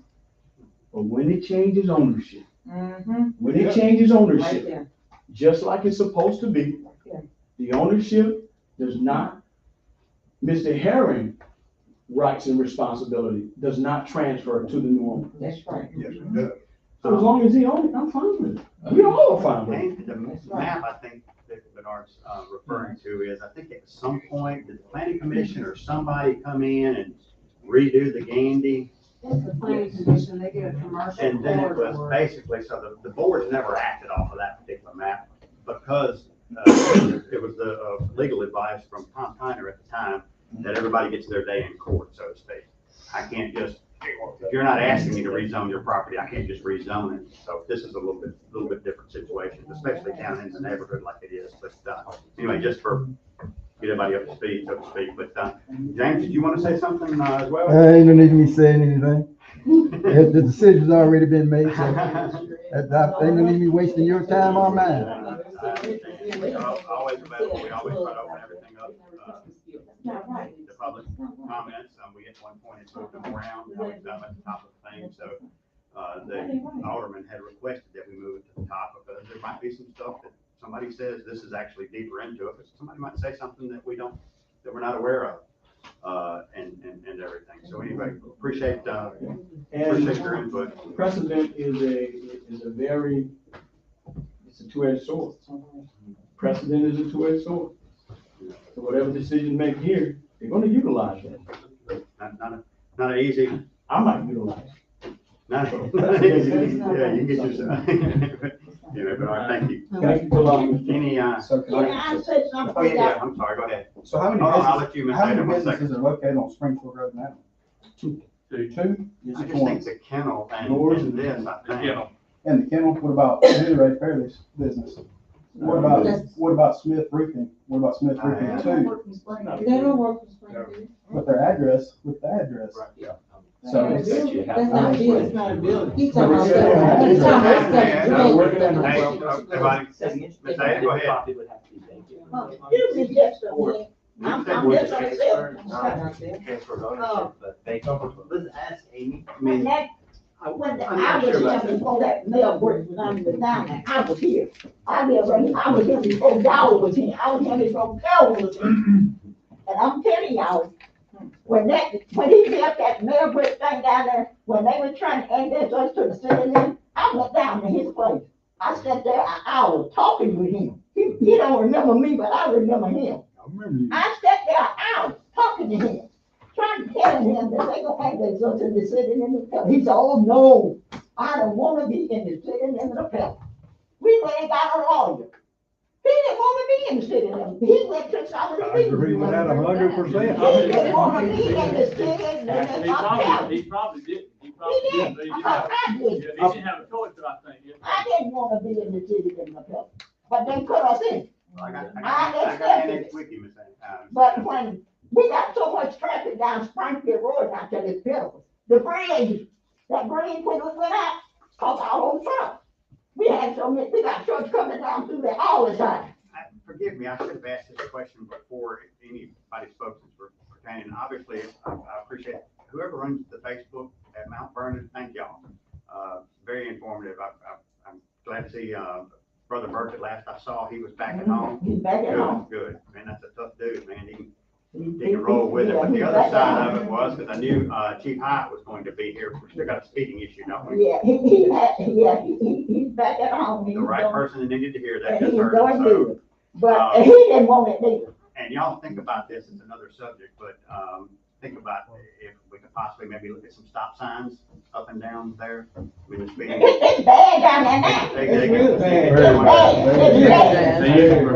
But when it changes ownership, when it changes ownership, just like it's supposed to be, the ownership does not, Mr. Herring rights and responsibility does not transfer to the new owner. That's right. Yes, it does. So as long as he owns it, I'm fine with it. We all are fine with it. The map, I think, that Bernard's referring to is, I think at some point, did the planning commission or somebody come in and redo the Gandy? That's the planning commission, they get a commercial. And then it was corridor. basically, so the board's never acted off of that particular map because it was the legal advice from Tom Tyner at the time that everybody gets their day in court, so to speak. I can't just, if you're not asking me to rezone your property, I can't just rezone it. So this is a little bit different situation, especially down in the neighborhood like it is. But anyway, just for get everybody up to speed, so to speak. But James, did you want to say something as well? Ain't no need me saying anything. The decision's already been made, so ain't no need me wasting your time or mine. Always available. We always try to open everything up to public comments. We at one point had moved them around. Now we've done at the top of the thing. So the alderman had requested that we move it to the top because there might be some stuff that somebody says this is actually deeper into it, but somebody might say something that we're not aware of, and everything. So anyway, appreciate your input. Precedent is a two-edged sword. Precedent is a two-edged sword. So whatever decision make here, they're gonna utilize that. Not an easy. I might utilize it. Not easy. Yeah, you get yourself. But all right, thank you. Thank you for allowing me. Any, So can oh, yeah, I'm sorry, go ahead. So how many Hold on, I'll let you, Ms. how many Tatum, 1 businesses second. are located on Springfield Road now? Two. Two. Two? I just think the kennel and this, I think. Kennel. And the kennel, what about Henry Fairley's business? What about Smith Roofing? What about Smith Roofing too? They don't work for Springfield. With their address, with the address. So That's it's. not a building, it's not a building. He's But talking it's about, still- he's talking about Yeah, stuff. no, Right. Hey, everybody, Ms. Ada, go ahead. Excuse me just a minute. I'm just gonna say, Let's ask Amy. when that, when the, I was here before that mail work was under the down, I was here. I was here before Dowell was here, I was here before Carol was here. And I'm telling y'all, when he built that mail brick thing down there, when they were trying to annex us to the city limit, I went down to his place. I sat there an hour talking with him. He don't remember me, but I remember him. I sat there an hour talking to him, trying to tell him that they gonna annex us to the city limit. He said, oh, no, I don't wanna be in the city limit of Pella. We went and got a lawyer. He didn't wanna be in the city limit. He went to some of the people. agree with that 100%. He didn't wanna be in the city limit of Pella. He probably did. He did. I did. He didn't have a choice, I think. I didn't wanna be in the city limit of Pella, but they put us in. I got accepted annexed with you, Ms. Ada. But when we got so much traffic down Springfield Road out there, it's pitiful. The bridge, that bridge when we went out, caught our whole truck. We had so many, we got trucks coming down through there all the time. Forgive me, I should have asked this question before anybody spoke since we're pertaining. Obviously, I appreciate whoever runs the Facebook at Mount Vernon, thank y'all. Very informative. I'm glad to see, Brother Burke, at last I saw, he was back at home. He's back at home. Good, man, that's a tough dude, man. He can roll with it, but the other side of it was, because I knew, Chief Hyatt was going to be here. We still got a speeding issue, don't we? Yeah, he's back at home. The right person that needed to hear that And just he's heard doing it, good. so. But he didn't want it neither. And y'all think about this, it's another subject, but, think about if we could possibly maybe look at some stop signs up and down there. I mean, the speeding. It's bad down there now. They It's get bad.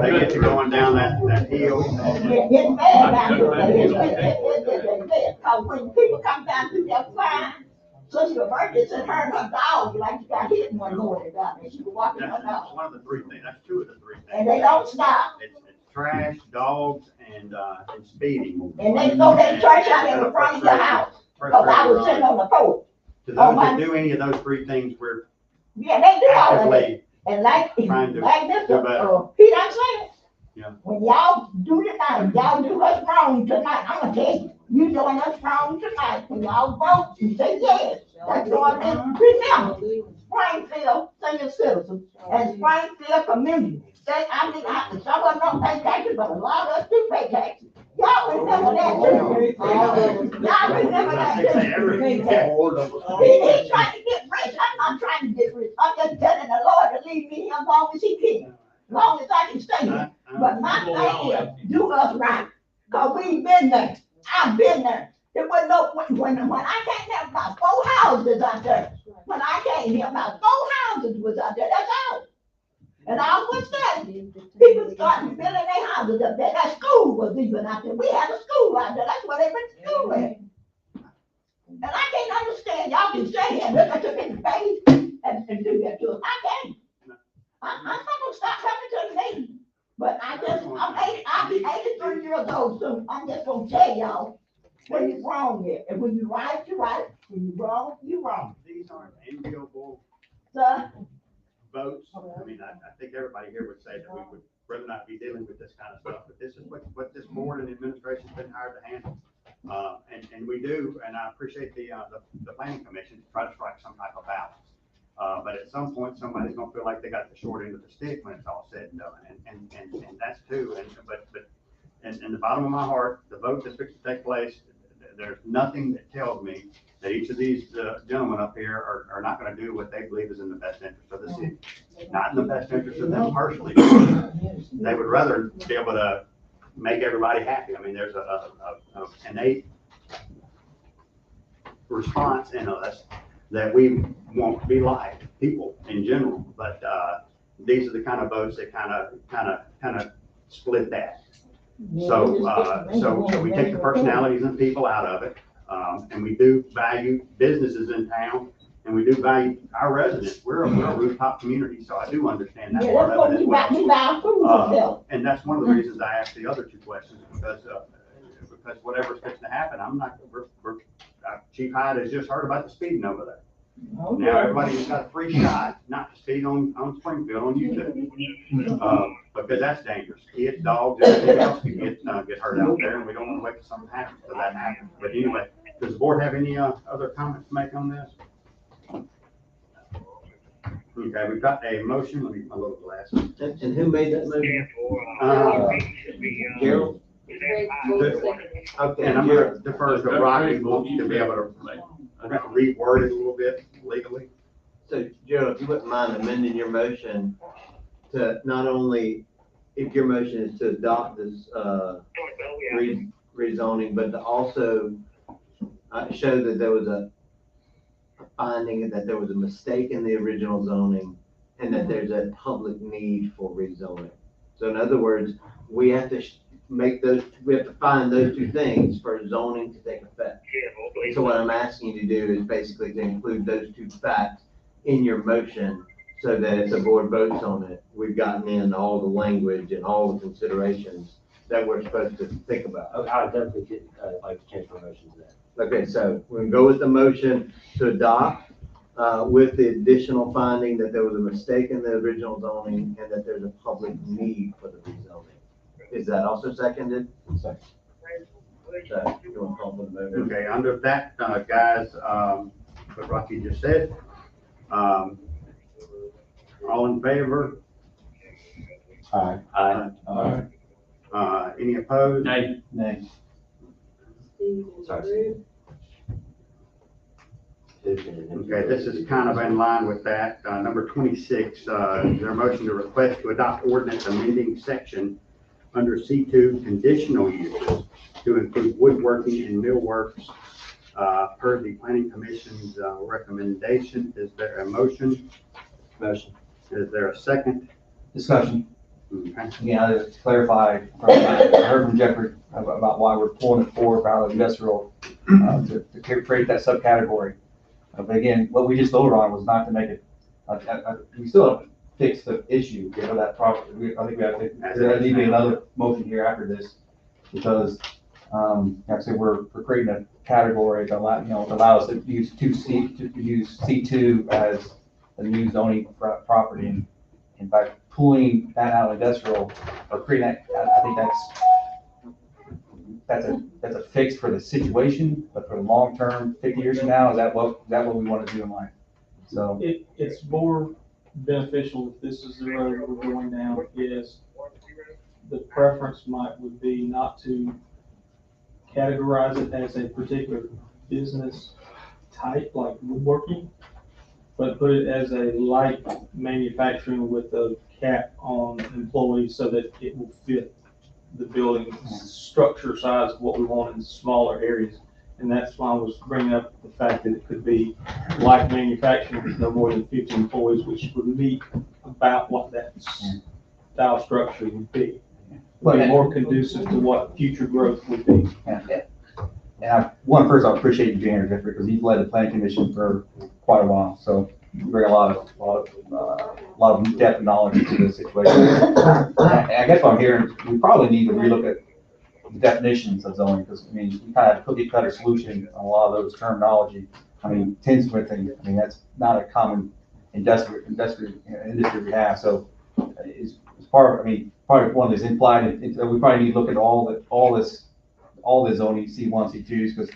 they get to going down that hill. It's bad down there. It's bad. Cause when people come down through that fine, Sister Burgess and her and her dog, like she got hit one morning down there. She was walking her That's dog. one of the three things, that's two of the three things. And they don't stop. It's trash, dogs, and speeding. And they throw that trash out in the front of your house. Cause I was sitting on the porch. To those that do any of those three things, we're Yeah, they do all of it. actively And like trying to this, do better. Pete, I'm saying, Yeah. when y'all do tonight, y'all do us wrong tonight, I'm gonna tell you, you doing us wrong tonight, when y'all vote, you say yes. That's what I mean. Remember, Springfield senior citizens and Springfield community, some of them don't pay taxes, but a lot of us do pay taxes. Y'all remember that too. Y'all remember that too. He's trying to get rich, I'm not trying to get rich, I'm just telling the Lord to leave me here as long as he can, as long as I can stay here. But my thing is, do us right, cause we've been there, I've been there. It was no, when I came there, about 4 houses out there. When I came here, about 4 houses was out there, that's all. And all was that, people started building their houses up there, that school was even out there, we had a school out there, that's where they went to school at. And I can't understand, y'all can stay here, look at your big face and do that to us, I can't. I'm not gonna stop coming to the meeting, but I'll be 83 years old soon, I'm just gonna tell y'all, when you're wrong here, and when you're right, you're right, when you're wrong, you're wrong. These aren't enviable So, votes. I mean, I think everybody here would say that we would rather not be dealing with this kind of stuff, but this is what this board and administration's been hired to handle. And we do, and I appreciate the planning commission to try to strike some type of balance. But at some point, somebody's gonna feel like they got the short end of the stick when it's all said and done, and that's true, and in the bottom of my heart, the vote that's fixing to take place, there's nothing that tells me that each of these gentlemen up here are not gonna do what they believe is in the best interest of the city. Not in the best interest of them personally. They would rather be able to make everybody happy. I mean, there's a innate response in us that we want to be like people in general, but these are the kind of votes that kind of split that. So we take the personalities and people out of it. And we do value businesses in town, and we do value our residents. We're a rooftop community, so I do understand that Yeah, part that's of what it as we well. buy our food ourselves. And that's one of the reasons I asked the other two questions, because whatever's fixing to happen, Chief Hyde has just heard about the speeding over there. Now, everybody's got a free shot not to speed on Springfield on YouTube. Because that's dangerous. Kids, dogs, everything else can get hurt out there, and we don't want to wait till something happens till that happens. But anyway, does the board have any other comments to make on this? Okay, we've got a motion. Let me get my little glasses. And who made that motion? Gerald? Okay, And I'm gonna defer to Rocky to be able to reword it a little bit legally. So Gerald, if you wouldn't mind amending your motion to not only, if your motion is to adopt this, rezoning, but to also show that there was a finding that there was a mistake in the original zoning and that there's a public need for rezoning. So in other words, we have to we have to find those two things for zoning to take effect. So what I'm asking you to do is basically to include those two facts in your motion so that if the board votes on it, we've gotten in all the language and all the considerations that we're supposed to think about. I definitely like to change my motion to that. Okay, so we're gonna go with the motion to adopt, with the additional finding that there was a mistake in the original zoning and that there's a public need for the rezoning. Is that also seconded? Second. So, you want to call for the vote? Okay, under that, guys, what Rocky just said, all in favor? Aye. Aye. Any opposed? Nay. Nay. Sorry. Okay, this is kind of in line with that. Number 26, is there a motion to request to adopt ordinance amending section under C2 conditional uses to include woodworking and millworks, per the planning commission's recommendation? Is there a motion? Motion. Is there a second? Discussion. Okay. Yeah, to clarify, I heard from Jeffrey about why we're pulling it forward out of industrial, to create that subcategory. But again, what we just voted on was not to make it, we still haven't fixed the issue, you know, that property. I think we have to, there needs to be another motion here after this, because, like I said, we're creating a category that allow us to use C2 as a new zoning property. And by pulling that out of industrial or creating that, I think that's a fix for the situation, but for the long term, 50 years from now, is that what we want to do in life? So It's more beneficial if this is the road we're going down, is the preference would be not to categorize it as a particular business type, like woodworking, but put it as a light manufacturing with a cap on employees so that it will fit the building structure size of what we want in smaller areas. And that's why I was bringing up the fact that it could be light manufacturing with no more than 50 employees, which would meet about what that style structure would be. Would be more conducive to what future growth would be. And first, I appreciate you being here, Jeffrey, because you've led the planning commission for quite a while. So you bring a lot of depth and knowledge to this situation. And I guess what I'm hearing, we probably need to relook at the definitions of zoning, because I mean, we kind of have a cookie cutter solution on a lot of those terminology. I mean, tinsmithing, I mean, that's not a common industry we have. So it's part of one that's implied. We probably need to look at all the zoning C1, C2s, because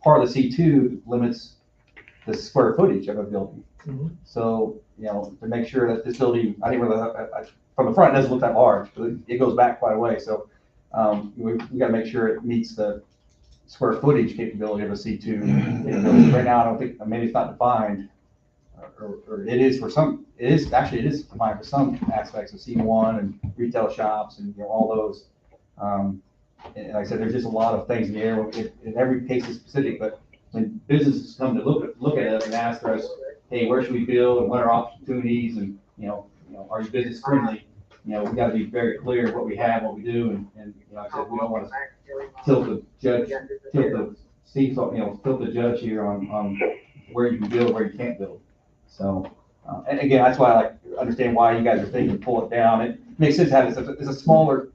part of the C2 limits the square footage of a building. Mm-hmm. So, to make sure that this building, I think from the front, it doesn't look that large, but it goes back quite a way. So we got to make sure it meets the square footage capability of a C2. Right now, I don't think, maybe it's not defined, or it is for some, it is defined for some aspects of C1 and retail shops and all those. And like I said, there's just a lot of things in the air. In every case is specific, but when businesses come to look at us and ask us, hey, where should we build and what are opportunities, and are you business friendly? We got to be very clear what we have, what we do, and like I said, we don't want to tilt the Steve's, still the judge here on where you can build, where you can't build. So, and again, that's why I like to understand why you guys are thinking to pull it down. It makes sense to have it's a smaller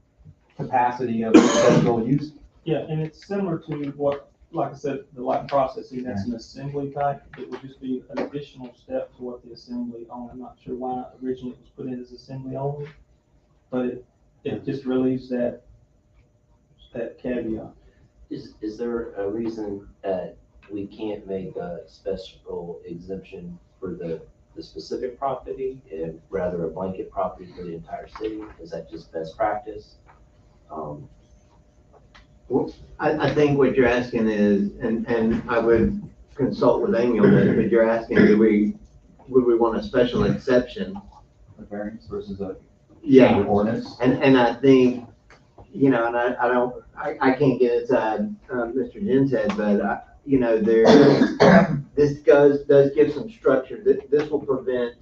capacity of industrial use. Yeah, and it's similar to what, like I said, the light processing, that's an assembly type. It would just be an additional step to what the assembly owned. I'm not sure why originally it was put in as assembly only, but it just relieves that caveat. Is there a reason that we can't make a special exemption for the specific property and rather a blanket property for the entire city? Is that just best practice? Well, I think what you're asking is, and I would consult with Amy on this, but you're asking, would we want a special exception? A variance versus a Yeah, ordinance. and I think, and I can't get inside, Mr. Jen's head, but this does give some structure. This will prevent,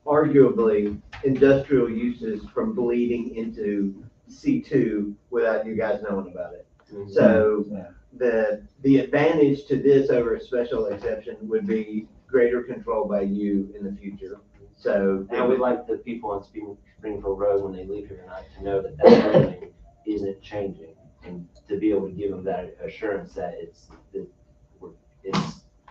arguably, industrial uses from bleeding into C2 without you guys knowing about it. So the advantage to this over a special exception would be greater control by you in the future. So And I would like the people on Springfield Road, when they leave here tonight, to know that that building isn't changing, and to be able to give them that assurance that it's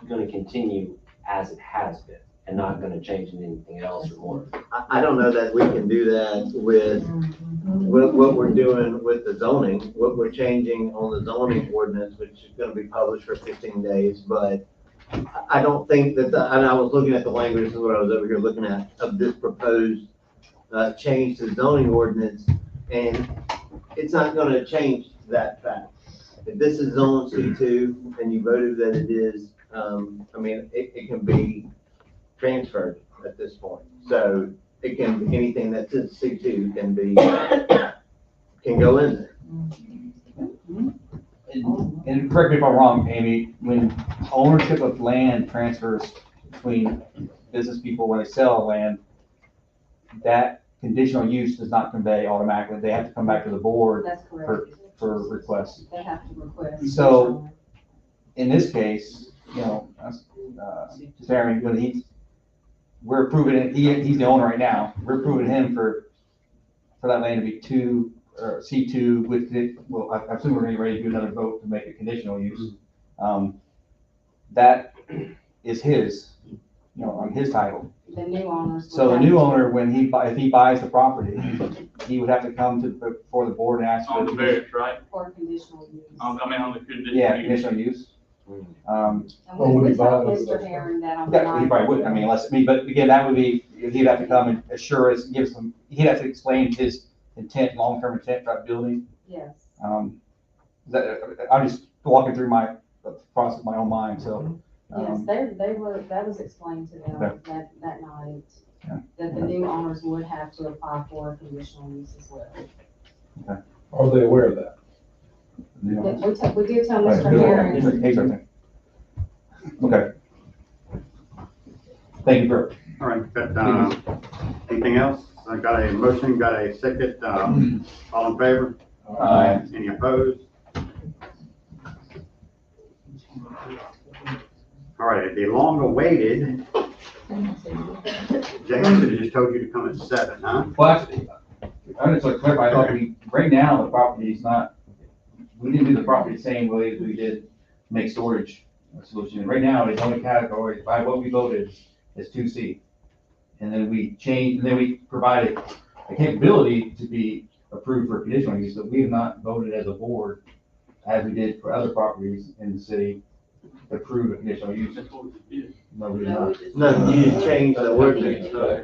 gonna continue as it has been, and not gonna change into anything else or more. I don't know that we can do that with what we're doing with the zoning, what we're changing on the zoning ordinance, which is gonna be published for 15 days, but I don't think that, and I was looking at the language, this is what I was over here looking at, of this proposed change to the zoning ordinance, and it's not gonna change that fact. If this is zone C2 and you voted that it is, it can be transferred at this point. So it can, anything that's in C2 can go in there. And correct me if I'm wrong, Amy, when ownership of land transfers between business people where they sell land, that conditional use does not convey automatically. They have to come back to the board That's correct. for requests. They have to request. So in this case, Jeremy, when we're approving it, he's the owner right now. We're approving him for that land to be C2 with the, well, I assume we're gonna get ready to do another vote to make it conditional use. That is his, on his title. The new owners. So the new owner, if he buys the property, he would have to come before the board and ask. On the variance, right? For conditional use. On the conditional. Yeah, use. conditional use. And we told Mr. Herron that on the Yeah, he probably wouldn't, but again, that would be, he'd have to come and assure us, he'd have to explain his intent, long-term intent for that building. Yes. I'm just walking through my process of my own mind, so. Yes, that was explained to them that night, Yeah. that the new owners would have to apply for a conditional use as well. Okay. Are they aware of that? We did tell Right, Mr. Herron. hey, sorry. Okay. Thank you, Bert. All right, got, anything else? I got a motion, got a second, all in favor? Aye. Any opposed? All right, the long awaited, Jason just told you to come at 7, huh? Well, actually, I just like to clarify, I thought right now, the property is not, we didn't do the property the same way as we did make storage solution. Right now, it's only categorized by what we voted as 2C. And then we changed, and then we provided a capability to be approved for conditional use, but we have not voted as a board, as we did for other properties in the city, to approve a conditional use. No, we did not. No, you didn't change the ordinance. The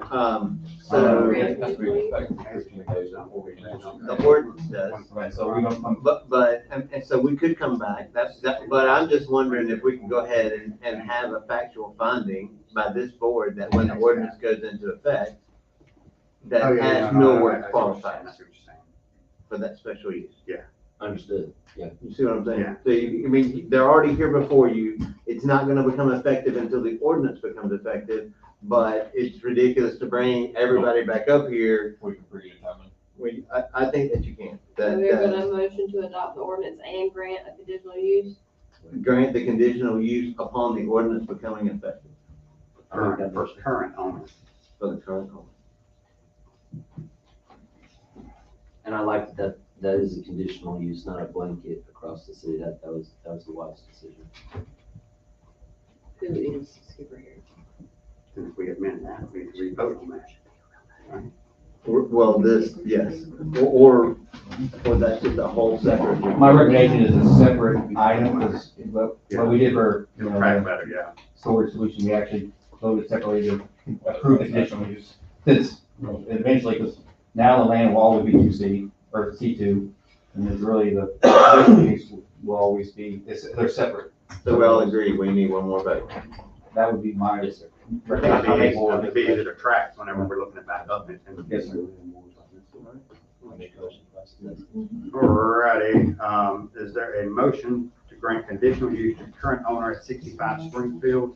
ordinance does. Right, so we don't. But, and so we could come back, but I'm just wondering if we can go ahead and have a factual finding by this board that when the ordinance goes into effect, that has millwork qualifies for that special use. Yeah. Understood, yeah. You see what I'm saying? Yeah. So they're already here before you. It's not gonna become effective until the ordinance becomes effective, but it's ridiculous to bring everybody back up here. We can predetermine. I think that you can. So we're gonna motion to adopt the ordinance and grant a conditional use? Grant the conditional use upon the ordinance becoming effective Current owner. for the current owner. And I like that, that is a conditional use, not a blanket across the city. That was the wise decision. Who is Skipper here? And if we amend that, we re-vote on that. Well, this, yes, or that's just a whole separate. My recommendation is a separate item, because what we did for, It'll track better, yeah. storage solution, we actually voted separately to approve the conditional use. Since eventually, because now the land will always be 2C, or C2, and there's really the conditional use will always be, they're separate. So we all agree, we need one more vote. That would be my It'd be easy to track whenever we're looking at back up. Yes, sir. Alrighty, is there a motion to grant conditional use to current owner at 65 Springfield?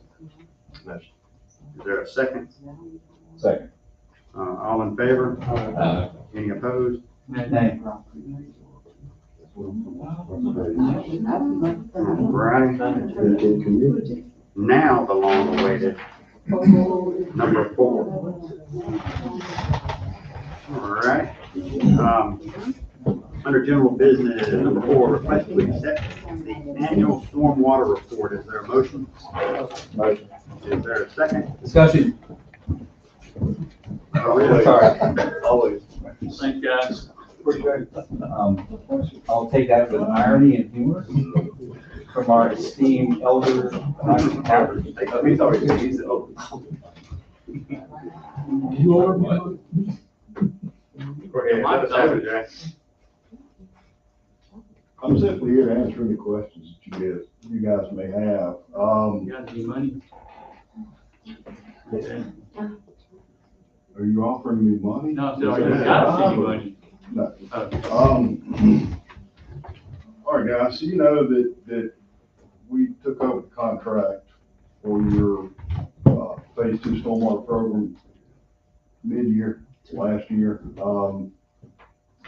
Motion. Is there a second? Second. All in favor? Any opposed? Nay. Alrighty. Now the long awaited number 4. Alright. Under general business, number 4, request to accept the annual stormwater report. Is there a motion? Motion. Is there a second? Discussion. Sorry. Always. Thanks, guys. I'll take that with irony and humor from our esteemed elder. You are my. Go ahead, let us have it, Jack. I'm simply here to answer any questions that you guys may have. You got any money? Are you offering me money? No, so you got any money? No. All right, guys, so you know that we took up a contract for your phase 2 stormwater program mid-year, last year. And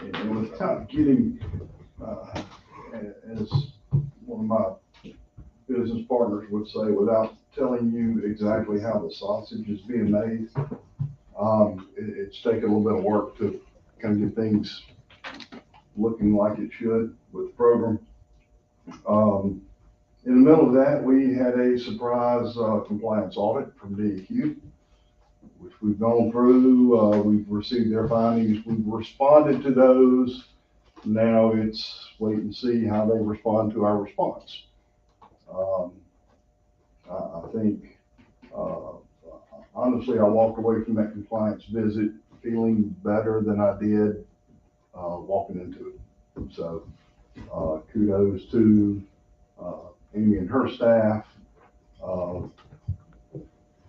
it was kind of getting, as one of my business partners would say, without telling you exactly how the sausage is being made, it's taken a little bit of work to kind of get things looking like it should with the program. In the middle of that, we had a surprise compliance audit from DEQ, which we've gone through. We've received their findings. We've responded to those. Now it's wait and see how they respond to our response. I think, honestly, I walked away from that compliance visit feeling better than I did walking into it. So kudos to Amy and her staff,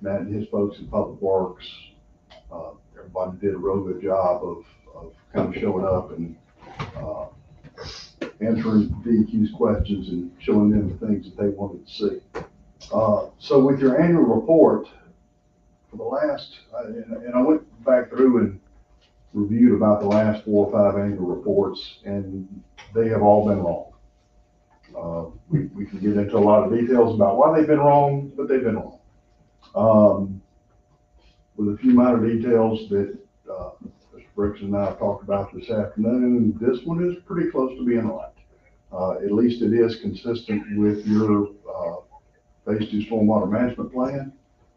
Matt and his folks in Public Works. Everybody did a real good job of kind of showing up and answering DEQ's questions and showing them the things that they wanted to see. So with your annual report, for the last, and I went back through and reviewed about the last 4 or 5 annual reports, and they have all been wrong. We can get into a lot of details about why they've been wrong, but they've been wrong. With a few minor details that Mr. Brooks and I have talked about this afternoon, this one is pretty close to being right. At least it is consistent with your phase 2 stormwater management plan,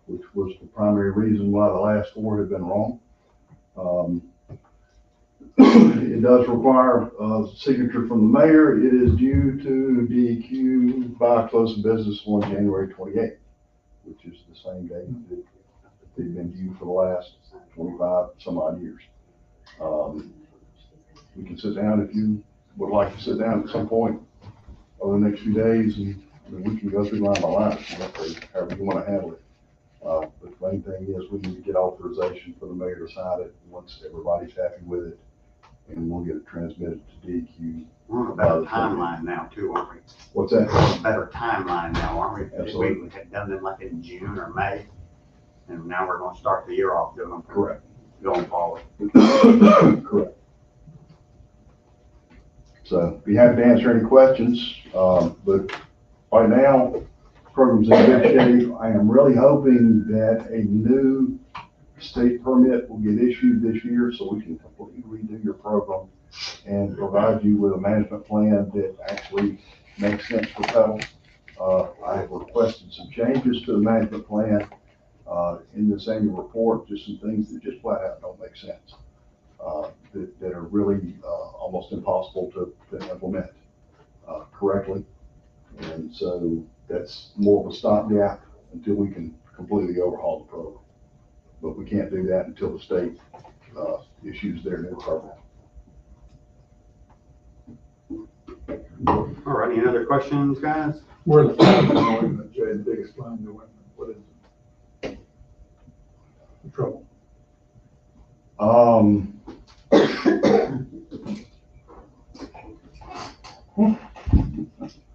which was the primary reason why the last 4 had been wrong. It does require a signature from the mayor. It is due to DEQ by close of business on January 28th, which is the same date that they've been due for the last 25 some odd years. We can sit down if you would like to sit down at some point over the next few days, and we can go through line by line, however you want to handle it. But the main thing is we need to get authorization for the mayor to sign it once everybody's happy with it, and we'll get it transmitted to DEQ. We're on a better timeline now too, aren't we? What's that? Better timeline now, aren't we? Absolutely. We had done them like in June or May, and now we're gonna start the year off doing them. Correct. Going forward. Correct. So be happy to answer any questions, but Right now, program's in good shape. I am really hoping that a new state permit will get issued this year so we can completely redo your program and provide you with a management plan that actually makes sense for Petal. I have requested some changes to the management plan, in this annual report, just some things that just flat out don't make sense. That are really, almost impossible to implement, correctly. And so that's more of a stopgap until we can completely overhaul the program. But we can't do that until the state, issues their new program. All right, any other questions, guys? Where the funding going, that Jay, the biggest line, what is it? The trouble.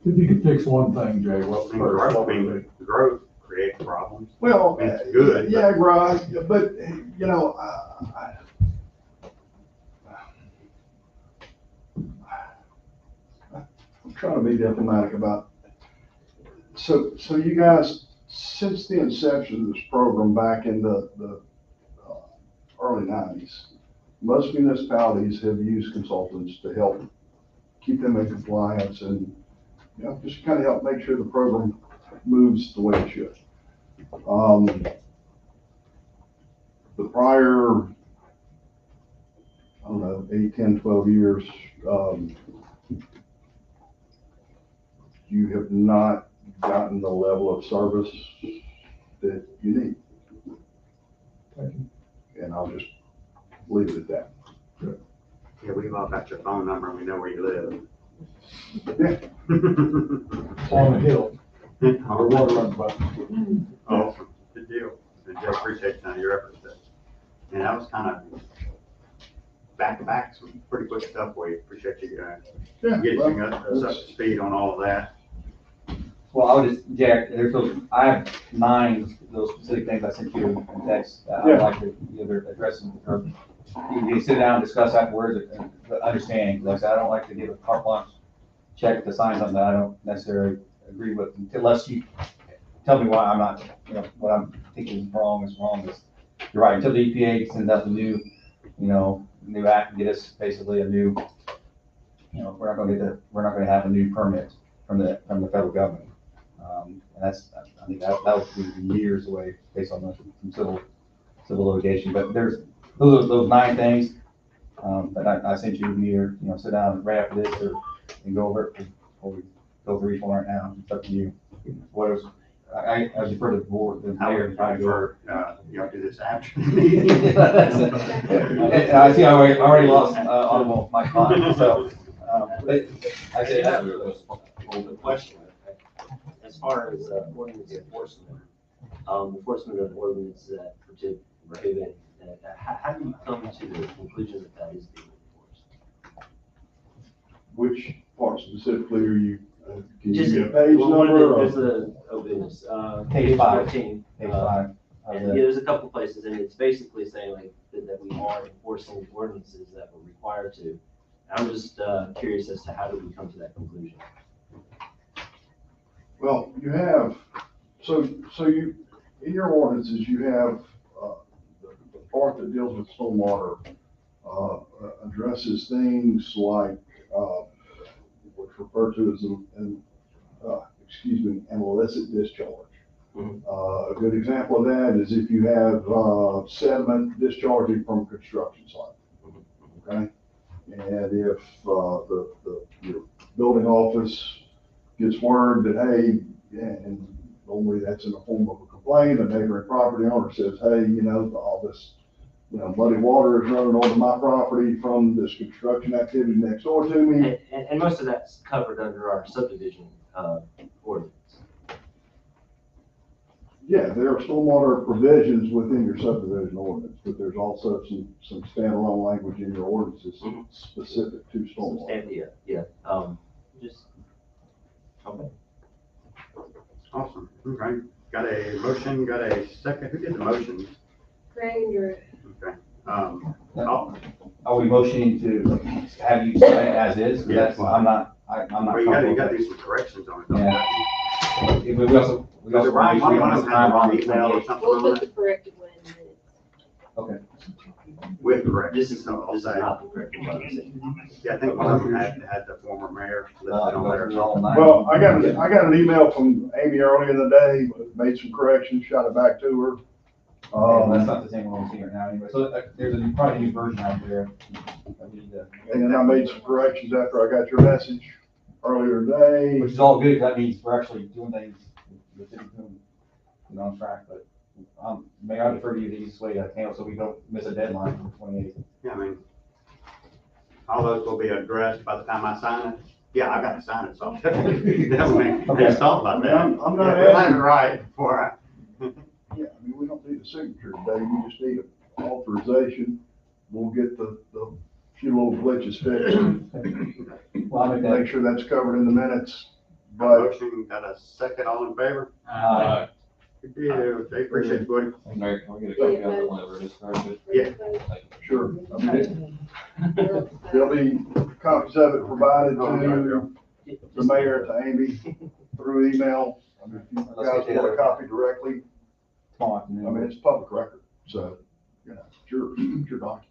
If you could fix one thing, Jay, what first? I mean, the growth creates problems. Well, I mean, it's good. yeah, right, but, you know, I'm trying to be diplomatic about, so you guys, since the inception of this program back in the early 90s, most municipalities have used consultants to help keep them in compliance and, you know, just kind of help make sure the program moves the way it should. The prior, I don't know, 8, 10, 12 years, you have not gotten the level of service that you need. Thank you. And I'll just leave it at that. Good. Yeah, we've all got your phone number and we know where you live. Yeah. On the hill. Or water run button. Awesome, good deal. And Jay, appreciate your efforts there. And that was kind of back to back, some pretty quick stuff for you. Appreciate you getting us up to speed on all of that. Well, I would just, Jack, I have 9 those specific things I sent you in text. I would like to either address them, or you can sit down and discuss afterwards, understanding. Like I said, I don't like to give a carte blanche check to sign something that I don't necessarily agree with, unless you tell me why I'm not, you know, what I'm thinking is wrong. You're right, until the EPA sends out the new, you know, new act and get us basically a new, you know, we're not gonna have a new permit from the federal government. And I think that would be years away based on the civil litigation. But there's those 9 things that I sent you here. You know, sit down right after this and go over it, or we go through each one right now. It's up to you. I defer to the board, the mayor, and try to go over. You have to do this after the meeting. I see I already lost audible my client, so. But I say that. The question, as far as ordinance enforcement, enforcement of ordinance that prohibit, how do you come to the conclusion that is being enforced? Which part specifically are you, can you Just, get a page number? there's goodness, Page 5. 14. Page 5. And yeah, there's a couple places, and it's basically saying like that we are enforcing ordinances that we're required to. I'm just curious as to how do we come to that conclusion? Well, you have, so you, in your ordinances, you have, the part that deals with stormwater, addresses things like, what's referred to as an illicit discharge. A good example of that is if you have, sediment discharging from a construction site, okay? And if, your building office gets word that, hey, and normally that's in the form of a complaint, a neighboring property owner says, hey, you know, all this, you know, muddy water is running onto my property from this construction activity next door to me. And most of that's covered under our subdivision ordinance. Yeah, there are stormwater provisions within your subdivision ordinance, but there's also some standalone language in your ordinances specific to stormwater. Just, okay. Awesome, okay. Got a motion, got a second. Who did the motions? Granger. Okay. Are we motioning to have you sign it as is? Yes. I'm not. Well, you gotta do some corrections on it. Don't you? Yeah. We also. Was it right? One of them had the wrong email or something We'll on put the it? corrected one in the minutes. Okay. With corrections. This is I'll not say. the correct one. Yeah, I think one of them had the former mayor listed on there. Well, I got an email from Amy earlier in the day, made some corrections, shot it back to her. That's not the same one I'm seeing right now anyway. So there's probably a new version out there. that we need to- And then I made some corrections after I got your message earlier today. Which is all good, 'cause that means we're actually doing things, the city's doing, on track, but, may I defer to you the easiest way to handle, so we don't miss a deadline for the 28th. Yeah, I mean, all those will be addressed by the time I sign it. Yeah, I got to sign it, so. Definitely, I just thought about that. I'm not Yeah, asking- it right before I. Yeah, I mean, we don't need a signature today, we just need an authorization. We'll get the few little glitches fixed. Well, I'll make that. Make sure that's covered in the minutes, but Motion, got a second, all in favor? Aye. Good deal, they appreciate it, buddy. Mary, can we get a copy of that whenever it is started? Yeah. sure. I mean, there'll be copies of it provided to the mayor, to Amy, through email. I mean, if you guys want a copy directly, Tomorrow I afternoon. mean, it's public record, so, you know, it's your document.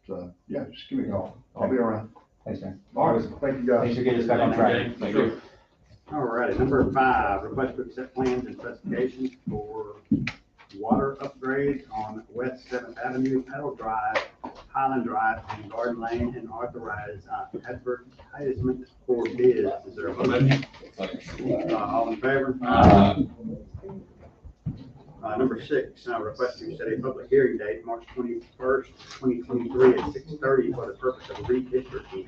So, yeah, just give me a call. I'll be around. Thanks, man. All right, thank you, guys. Thanks for getting us back on track. Thank you. All righty, number 5, request to accept plans and specifications for water upgrades on West 7th Avenue, Petal Drive, Highland Drive, and Garden Lane, and authorize advertisement for bids. Is there a motion? All in favor? Number 6, request to set a public hearing date, March 21st, 2023 at 6:30 for the purpose of redistricting.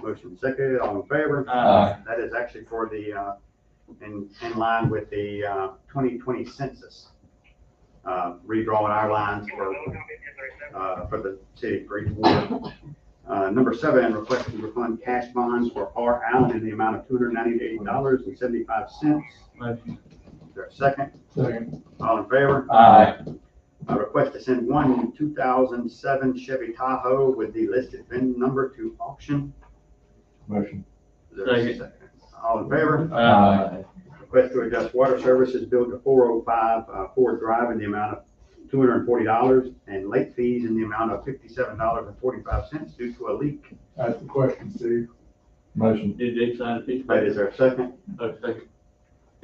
Motion second, all in favor? Aye. That is actually for the, in line with the 2020 census. Redrawing our lines for the city for each ward. Number 7, request to refund cash bonds for R. Allen in the amount of $298.75. Motion. Is there a second? Second. All in favor? Aye. A request to send one 2007 Chevy Tahoe with the listed VIN number to auction. Motion. Is there a second? All in favor? Aye. Request to adjust water services billed to 405 Ford Drive in the amount of $240 and late fees in the amount of $57.45 due to a leak. That's the question, Steve. Motion. Did they sign a piece of But paper? is there a second? Oh, second.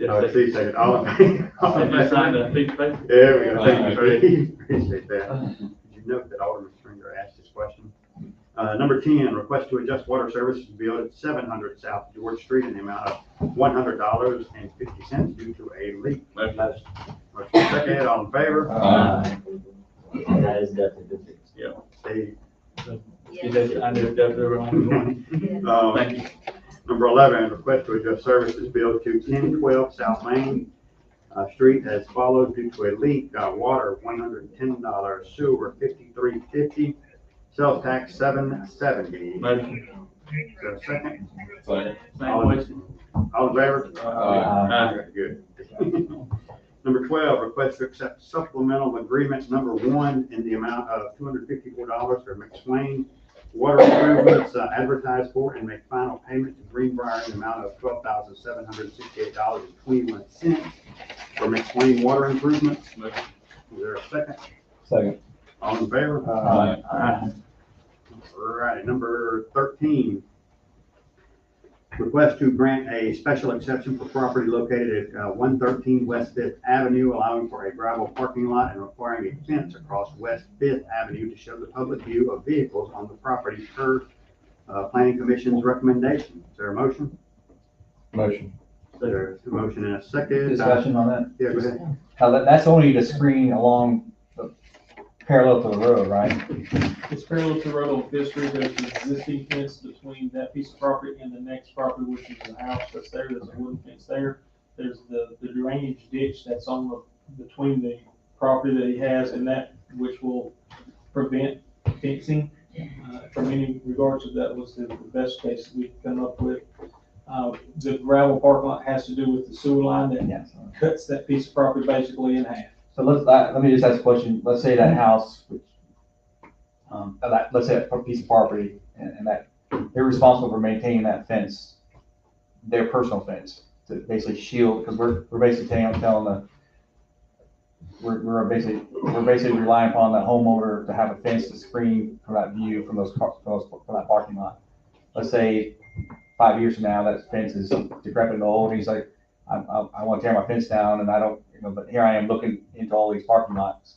Oh, Yes, Steve, second. All in favor? Did you sign a piece of paper? There we go. Thank you, Steve. Appreciate that. Did you note that Alderman Stringer asked this question? Number 10, request to adjust water services billed at 700 South George Street in the amount of $100.50 due to a leak. Motion. Motion second, all in favor? Aye. That is definitely good. Yeah. Steve. Did they, I knew that they were on the one. Thank you. Number 11, request to adjust services billed to 1012 South Main Street as follows due to a leak. Water, $110, sewer, $53.50, sales tax, $770. Motion. Is there a second? Second. All in favor? Aye. Good. Number 12, request to accept supplemental agreement number 1 in the amount of $254 for McSwain Water Improvements advertised for and make final payment to Greenbrier in the amount of $12,768.21 for McSwain Water Improvements. Is there a second? Second. All in favor? Aye. All right, number 13. Request to grant a special exception for property located at 113 West 5th Avenue, allowing for a gravel parking lot and requiring a fence across West 5th Avenue to show the public view of vehicles on the property per Planning Commission's recommendation. Is there a motion? Motion. There's a motion and a second. Discussion on that? Yeah, go ahead. That's only to screen along the parallel to the road, right? It's parallel to the road on Fifth Street. There's an existing fence between that piece of property and the next property, which is the house that's there. There's a wooden fence there. There's the drainage ditch that's on between the property that he has and that, which will prevent fencing. From any regards to that was the best case we could come up with. The gravel parking lot has to do with the sewer line that cuts that piece of property basically in half. So let me just ask a question. Let's say that house, which, let's say that piece of property and that they're responsible for maintaining that fence. their personal fence to basically shield, because we're basically telling we're basically relying upon the homeowner to have a fence to screen from that view from from that parking lot. Let's say 5 years from now, that fence is decrepit and old, he's like, I want to tear my fence down, and I don't, but here I am looking into all these parking lots.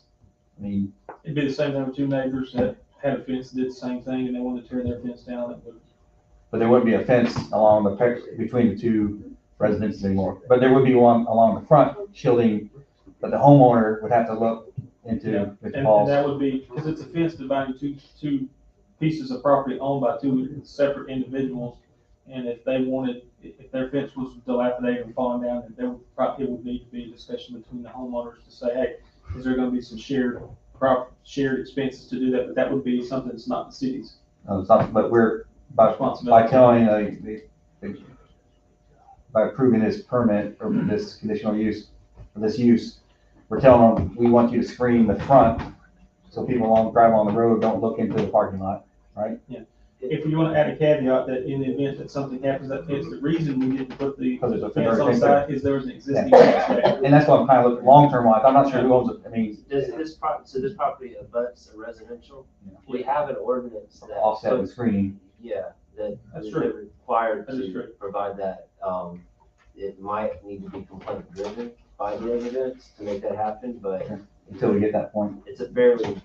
I mean, It'd be the same thing with two neighbors that had a fence, did the same thing, and they wanted to tear their fence down, it would. but there wouldn't be a fence along between the two residences anymore. But there would be one along the front shielding, but the homeowner would have to look into the And walls. that would be, because it's a fence dividing two pieces of property owned by two separate individuals. And if they wanted, if their fence was dilapidated and falling down, then it would need to be a discussion between the homeowners to say, hey, is there gonna be some shared expenses to do that? But that would be something that's not the city's. It's not, but we're, by telling, by approving this permit or this conditional use, for this use, we're telling them, we want you to screen the front so people drive along the road don't look into the parking lot, right? Yeah. If you want to add a caveat that in the event that something happens, that fence, the reason we didn't put the fence on the side is there was an existing fence there. And that's what I'm kind of looking, long-term wise, I'm not sure who owns it, I mean. Does this property abuts a residential? We have an ordinance that. Offset with screening. Yeah, that That's is true. required That is to true. provide that. It might need to be complaint driven by the residents to make that happen, but. Until we get that point. It's a fairly,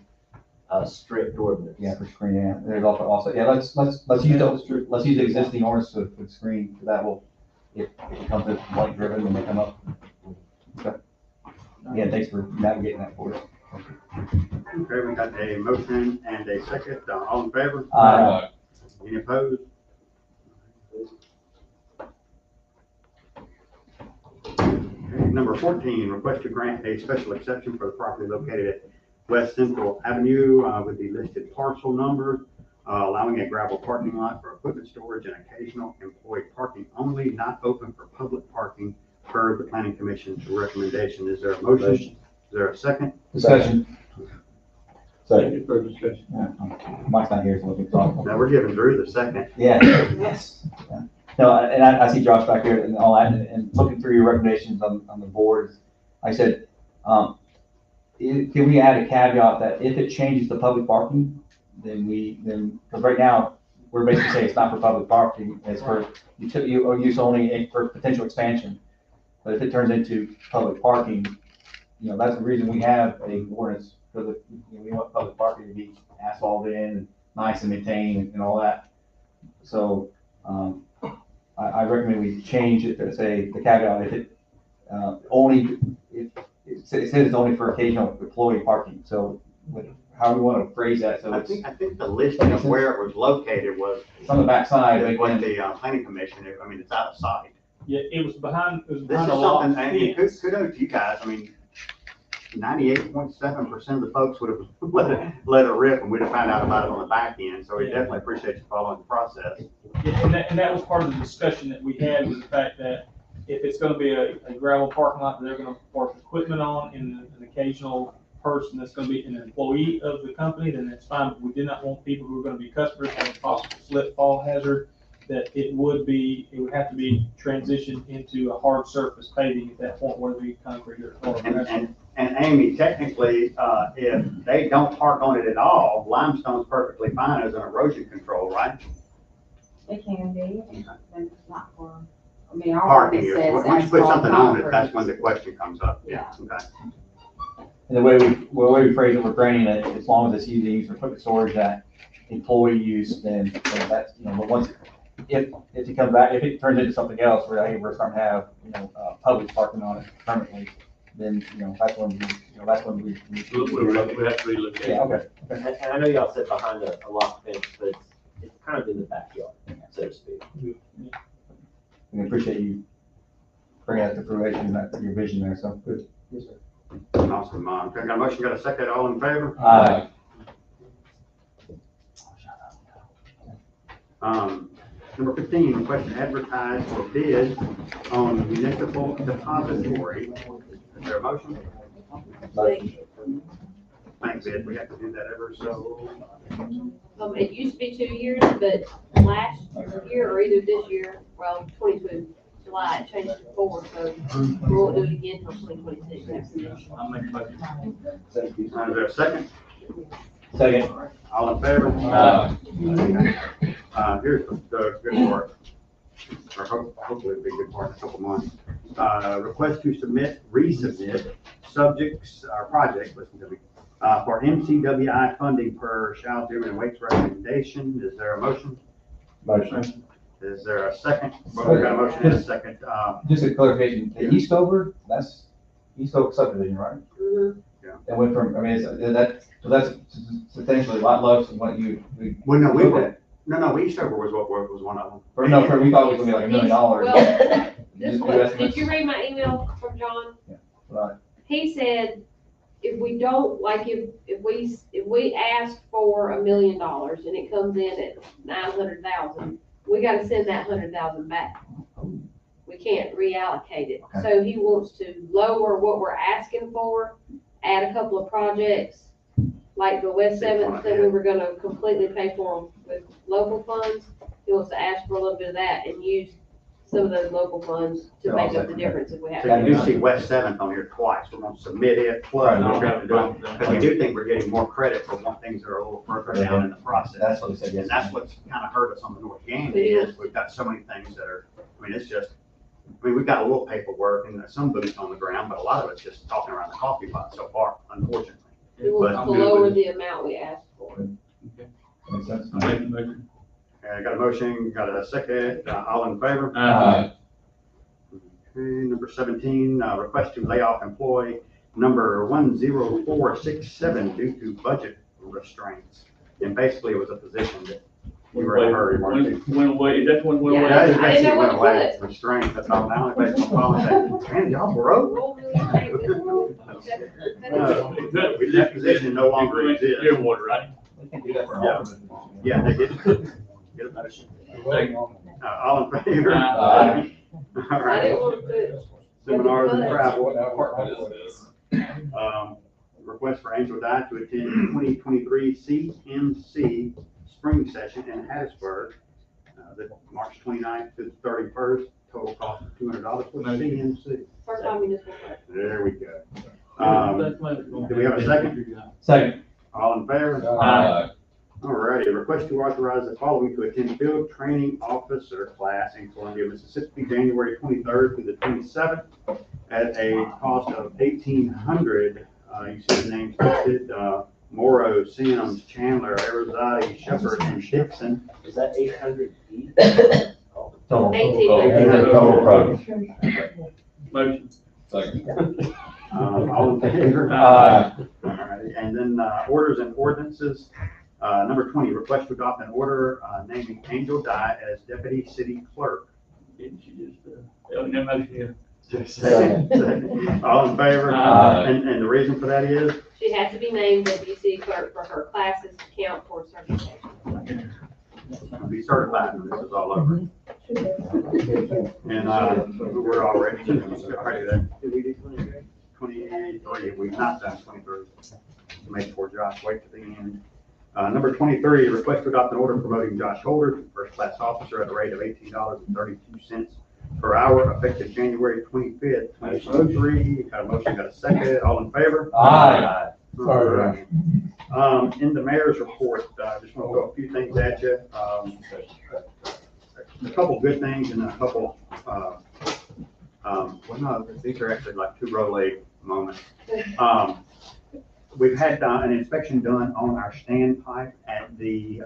strict ordinance. Yeah, for screening, yeah, there's also, yeah, let's use the existing ordinance for screen, so that will, if it comes to complaint driven, when they come up. Okay. Yeah, thanks for navigating that for us. Okay, we got a motion and a second, all in favor? Aye. Any opposed? Okay, number 14, request to grant a special exception for the property located at West Central Avenue with the listed parcel number, allowing a gravel parking lot for equipment storage and occasional employee parking only, not open for public parking per the planning commission's recommendation. Is there a motion? Is there a second? Discussion. Second for discussion. Yeah, Mike's not here, so we can talk. Now we're giving Drew the second. Yeah. Yes. Yeah. No, and I see Josh back here and all that, and looking through your recommendations on the board, I said, can we add a caveat that if it changes to public parking, then because right now, we're basically saying it's not for public parking, it's for use only for potential expansion. But if it turns into public parking, that's the reason we have a ordinance, because we want public parking to be asphalted in, and nice and maintained and all that. So, I recommend we change it to say, the caveat, if it, it says it's only for occasional employee parking, so how do we want to phrase that, so I it's. think the listing of where it was located was. It's on the backside, but With the planning commission, it's out of sight. Yeah, it was behind This is a lot. something, and kudos to you guys, 98.7% of the folks would have let it rip, and we'd have found out about it on the back end, so we definitely appreciate you following the process. Yeah, and that was part of the discussion that we had, was the fact that if it's gonna be a gravel parking lot that they're gonna park equipment on, and an occasional person that's gonna be an employee of the company, then that's fine. But we did not want people who are gonna be customers having a possible slip fall hazard, that it would have to be transitioned into a hard surface paving at that point, whether it be concrete or asphalt. And Amy, technically, if they don't park on it at all, limestone's perfectly fine as an erosion control, right? It can be, but it's not for, our Parking ordinance is, says once you put asphalt something on it, concrete. that's when the question comes up, yeah, okay. And the way we phrase it, we're granting it, as long as it's used for equipment storage that employee use, then that's, but once, if it comes back, if it turns into something else, where, hey, we're starting to have, public parking on it permanently, then, that's when we We have to relook at it. yeah, okay. And I know y'all sit behind a lock fence, but it's kind of in the backyard, so to speak. We appreciate you bringing that to fruition, your vision there, so good. Yes, sir. Awesome, okay, got a motion, got a second, all in favor? Aye. Number 15, request to advertise for bid on municipal depository. Is there a motion? bank bid, we have to do that ever so. It used to be 2 years, but last year or either this year, well, 22 July, it changed to 4, so we won't do it again until 2026. I'll make a motion. Is there a second? Second. All in favor? Here's the good part, or hopefully it'll be a good part in a couple months. Request to resubmit subjects, or projects, listen to me, for MCWI funding per Shal Dillman and Waite's recommendation. Is there a motion? Motion. Is there a second? Well, we got a motion and a second. Just a clarification, the Eastover, that's Eastover subdivision, right? Yeah. That went from, I mean, so that's substantially a lot less than what you. Well, no, Eastover was was one of them. We thought it was gonna be like $1 million. Well, this New was, estimates. did you read my email from John? Right. He said, if we don't, like, if we ask for $1 million and it comes in at 900,000, we gotta send that 100,000 back. We can't reallocate it. Okay. So he wants to lower what we're asking for, add a couple of projects, like the West Seventh, that we were gonna completely pay for with local funds. He wants to ask for a little bit of that and use some of those local funds to make up the difference if we have. So you do see West Seventh on here twice. We're gonna submit it, plus we're gonna do it. Because we do think we're getting more credit for one things that are a little further down in the process. That's what he said, yes. And that's what's kind of hurt us on the North Yankee is we've got so many things that are, I mean, it's just, I mean, we've got a little paperwork and some boots on the ground, but a lot of it's just talking around the coffee pot so far, unfortunately. He wants to lower the amount we asked for. Makes sense. I'll make a motion. Okay, got a motion, got a second, all in favor? Aye. Okay, number 17, request to lay off employee number 10467 due to budget restraints. And basically it was a position that we were in a hurry. Went away, that's when went away. That is I didn't basically know went what to away, restraint, that's all now, basically calling that, man, y'all broke? This position no longer exists. Clearwater, right? We can do that for Yeah. all of them. Yeah, they get a motion. All in favor? Aye. All I right. didn't want to Seminars and travel. Request for Angel Dye to attend 2023 CMC Spring Session in Hattiesburg, the March 29th to the 31st, total cost of $200 for CMC. first time municipal. There we go. Do we have a second? Second. All in favor? Aye. All righty, request to authorize the following to attend field training officer class in Columbia, Mississippi, January 23rd through the 27th at a cost of $1,800. You see the names listed, Morrow, Sims, Chandler, Arizati, Shepherd, and Dixon. Is that 800 feet? Total. 18. Total price. Motion. Second. All in favor? Aye. All righty, and then orders and ordinances. Number 20, request to adopt an order naming Angel Dye as deputy city clerk. Didn't she just, no motion here. Second. All in favor? Aye. And the reason for that is? She has to be named deputy city clerk for her classes to count for certification. Be certified when this is all over. And we're already there. 23, we've not done 23. To make poor Josh wait to the end. Number 23, request to adopt an order promoting Josh Holder to first class officer at a rate of $18.32 per hour effective January 25th, 2023. Got a motion, got a second. All in favor? Aye. All right. In the mayor's report, just want to throw a few things at you. A couple good things and a couple, well, no, these are actually like two Rolay moments. We've had an inspection done on our standpipe at the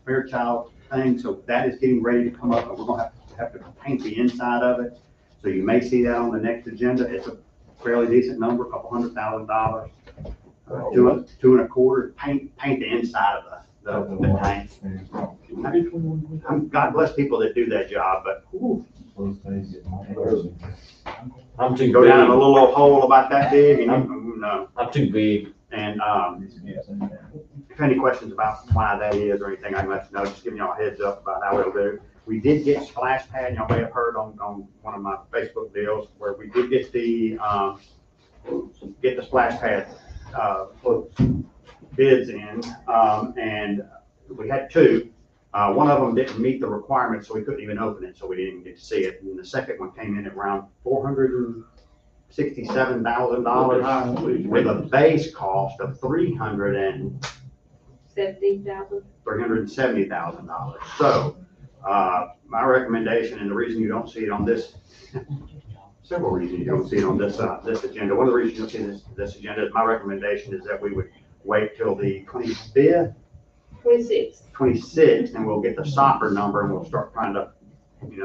Fairchild thing, so that is getting ready to come up, and we're gonna have to paint the inside of it. So you may see that on the next agenda. It's a fairly decent number, $200,000. Two and a quarter, paint the inside of the tank. God bless people that do that job, but whew, I'm too go down a big. little old hole about that big and you know. I'm too big. And if any questions about why that is or anything, I can let you know. Just giving y'all a heads up about how it'll do. We did get splash pad. Y'all may have heard on one of my Facebook deals where we did get the splash pad put bids in, and we had two. One of them didn't meet the requirements, so we couldn't even open it, so we didn't even get to see it. And the second one came in at around $467,000 with a base cost of $370,000. So, my recommendation, and the reason you don't see it on this, several reasons you don't see it on this, this agenda. One of the reasons you don't see this agenda is my recommendation is that we would wait till the 25th, 26th, and we'll get the soccer number and we'll start trying to,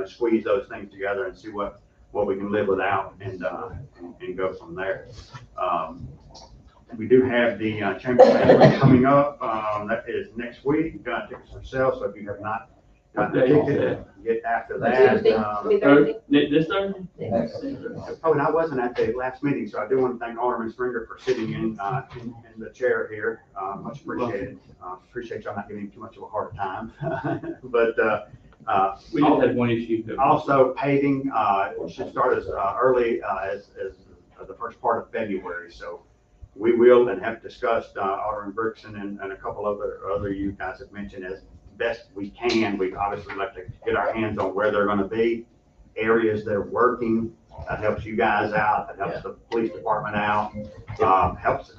squeeze those things together and see what we can live without and go from there. We do have the Chamber Banquet coming up. That is next week. Tickets for sale, so if you have not gotten a ticket, get after that. This Thursday? Oh, and I wasn't at the last meeting, so I do want to thank Alderman Stringer for sitting in the chair here. Much appreciated. Appreciate y'all not giving him too much of a hard time. But we just had one issue. Also, paving should start as early as the first part of February. So we will and have discussed Alderman Bergson and a couple other you guys have mentioned as best we can. We obviously like to get our hands on where they're going to be, areas they're working. That helps you guys out. That helps the police department out. Helps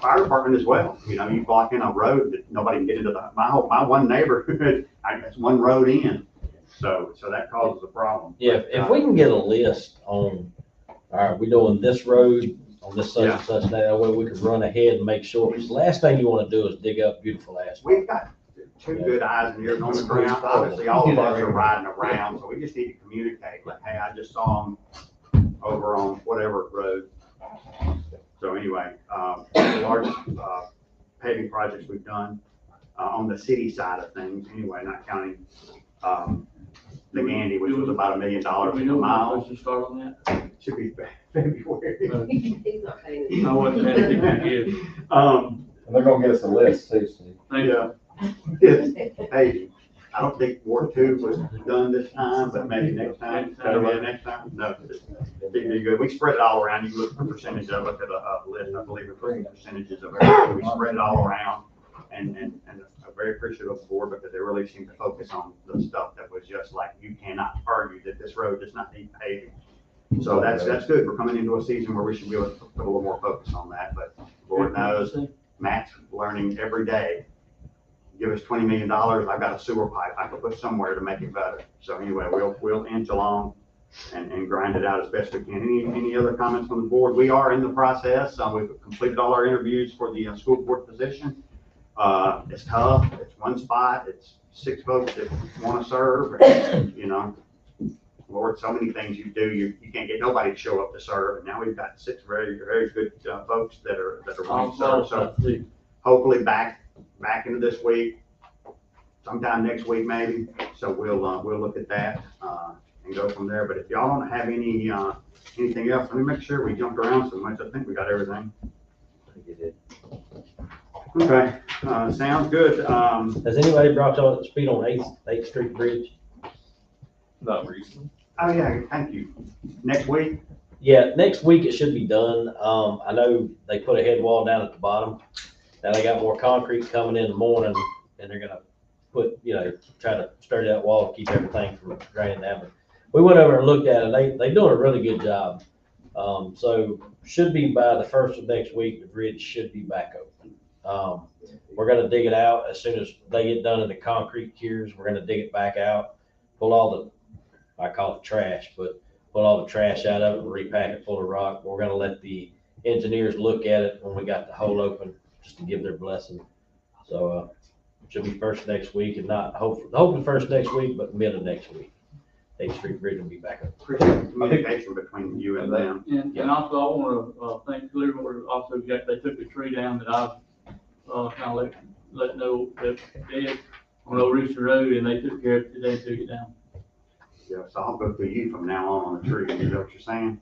fire department as well. You block in a road that nobody can get into my one neighborhood. It's one road in, so that causes a problem. Yeah, if we can get a list on, all right, we're doing this road on this such and such day, that way we can run ahead and make sure. Because the last thing you want to do is dig up beautiful asphalt. We've got two good eyes and ears on the ground. Obviously, all of us are riding around, so we just need to communicate. Like, hey, I just saw them over on whatever road. So anyway, the largest paving projects we've done on the city side of things, anyway, not counting the Gandy, which was about $1 million a mile. Let's start on that. Should be February. He's not paying it. I wasn't asking to give. And they're gonna get us a list too, Steve. Yeah. Hey, I don't think Ward 2 was done this time, but maybe next time. Next time? No, it'd be good. We spread it all around. You can look at the percentage. I looked at a list, I believe, of percentages of everything. We spread it all around and I'm very appreciative of the board because they really seem to focus on the stuff that was just like, you cannot argue that this road does not need paving. So that's good. We're coming into a season where we should be able to put a little more focus on that, but the board knows Matt's learning every day. Give us $20 million, I've got a sewer pipe I can put somewhere to make it better. So anyway, we'll inch along and grind it out as best we can. Any other comments from the board? We are in the process. We've completed all our interviews for the school board position. It's tough. It's one spot. It's 6 folks that want to serve. Lord, so many things you do, you can't get nobody to show up to serve. And now we've got 6 very, very good folks that are willing to serve. So hopefully back into this week, sometime next week maybe. So we'll look at that and go from there. But if y'all don't have anything else, let me make sure we jumped around so much. I think we got everything. Okay, sounds good. Has anybody brought y'all up to speed on 8th Street Bridge? Not recently. Oh yeah, thank you. Next week? Yeah, next week it should be done. I know they put a head wall down at the bottom. Now they got more concrete coming in the morning and they're gonna put, try to stir that wall, keep everything from draining down. But we went over and looked at it. They doing a really good job. So should be by the 1st of next week, the bridge should be back open. We're gonna dig it out as soon as they get done in the concrete cures. We're gonna dig it back out, pull all the, I call it trash, but pull all the trash out of it and repack it full of rock. We're gonna let the engineers look at it when we got the hole open, just to give their blessing. So, should be 1st next week and not, hopefully 1st next week, but mid of next week. 8th Street Bridge will be back up. Appreciate the communication between you and them. And also I want to thank Clearwater, also Jack, they took the tree down that I've kind of let know that dead on Old Rooster Road, and they took care of it today, took it down. Yeah, so I'll go through you from now on the tree. You know what you're saying?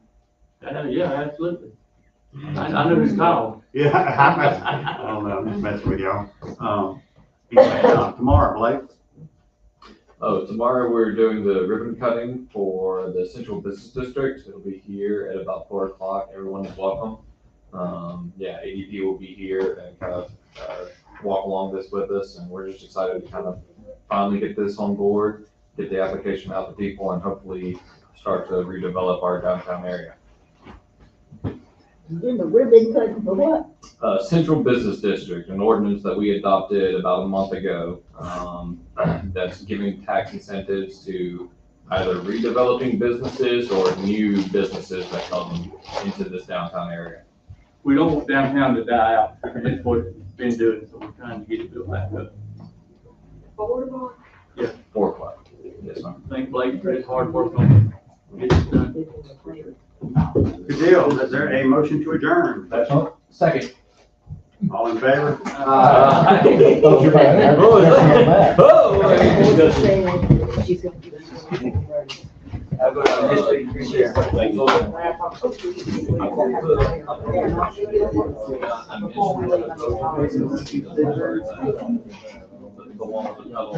Yeah, absolutely. I know who's called. Yeah, I don't know, I'm just messing with y'all. Tomorrow, Blake. Oh, tomorrow we're doing the ribbon cutting for the Central Business District. It'll be here at about 4 o'clock. Everyone is welcome. Yeah, ADP will be here and kind of, walk along this with us, and we're just excited to kind of finally get this on board, get the application out to people, and hopefully start to redevelop our downtown area. Doing the ribbon cutting for what? Central Business District, an ordinance that we adopted about a month ago, that's giving tax incentives to either redeveloping businesses or new businesses that come into this downtown area. We don't want downtown to die out, and that's what it's been doing, so we're trying to get it built back up. Affordable. Yeah. 4 o'clock. Yes, ma'am. Thank Blake for his hard work on it. Get it done. Good deal. Is there a motion to adjourn? Second. All in favor? I'll go down history, share. Thank you. The one with the double.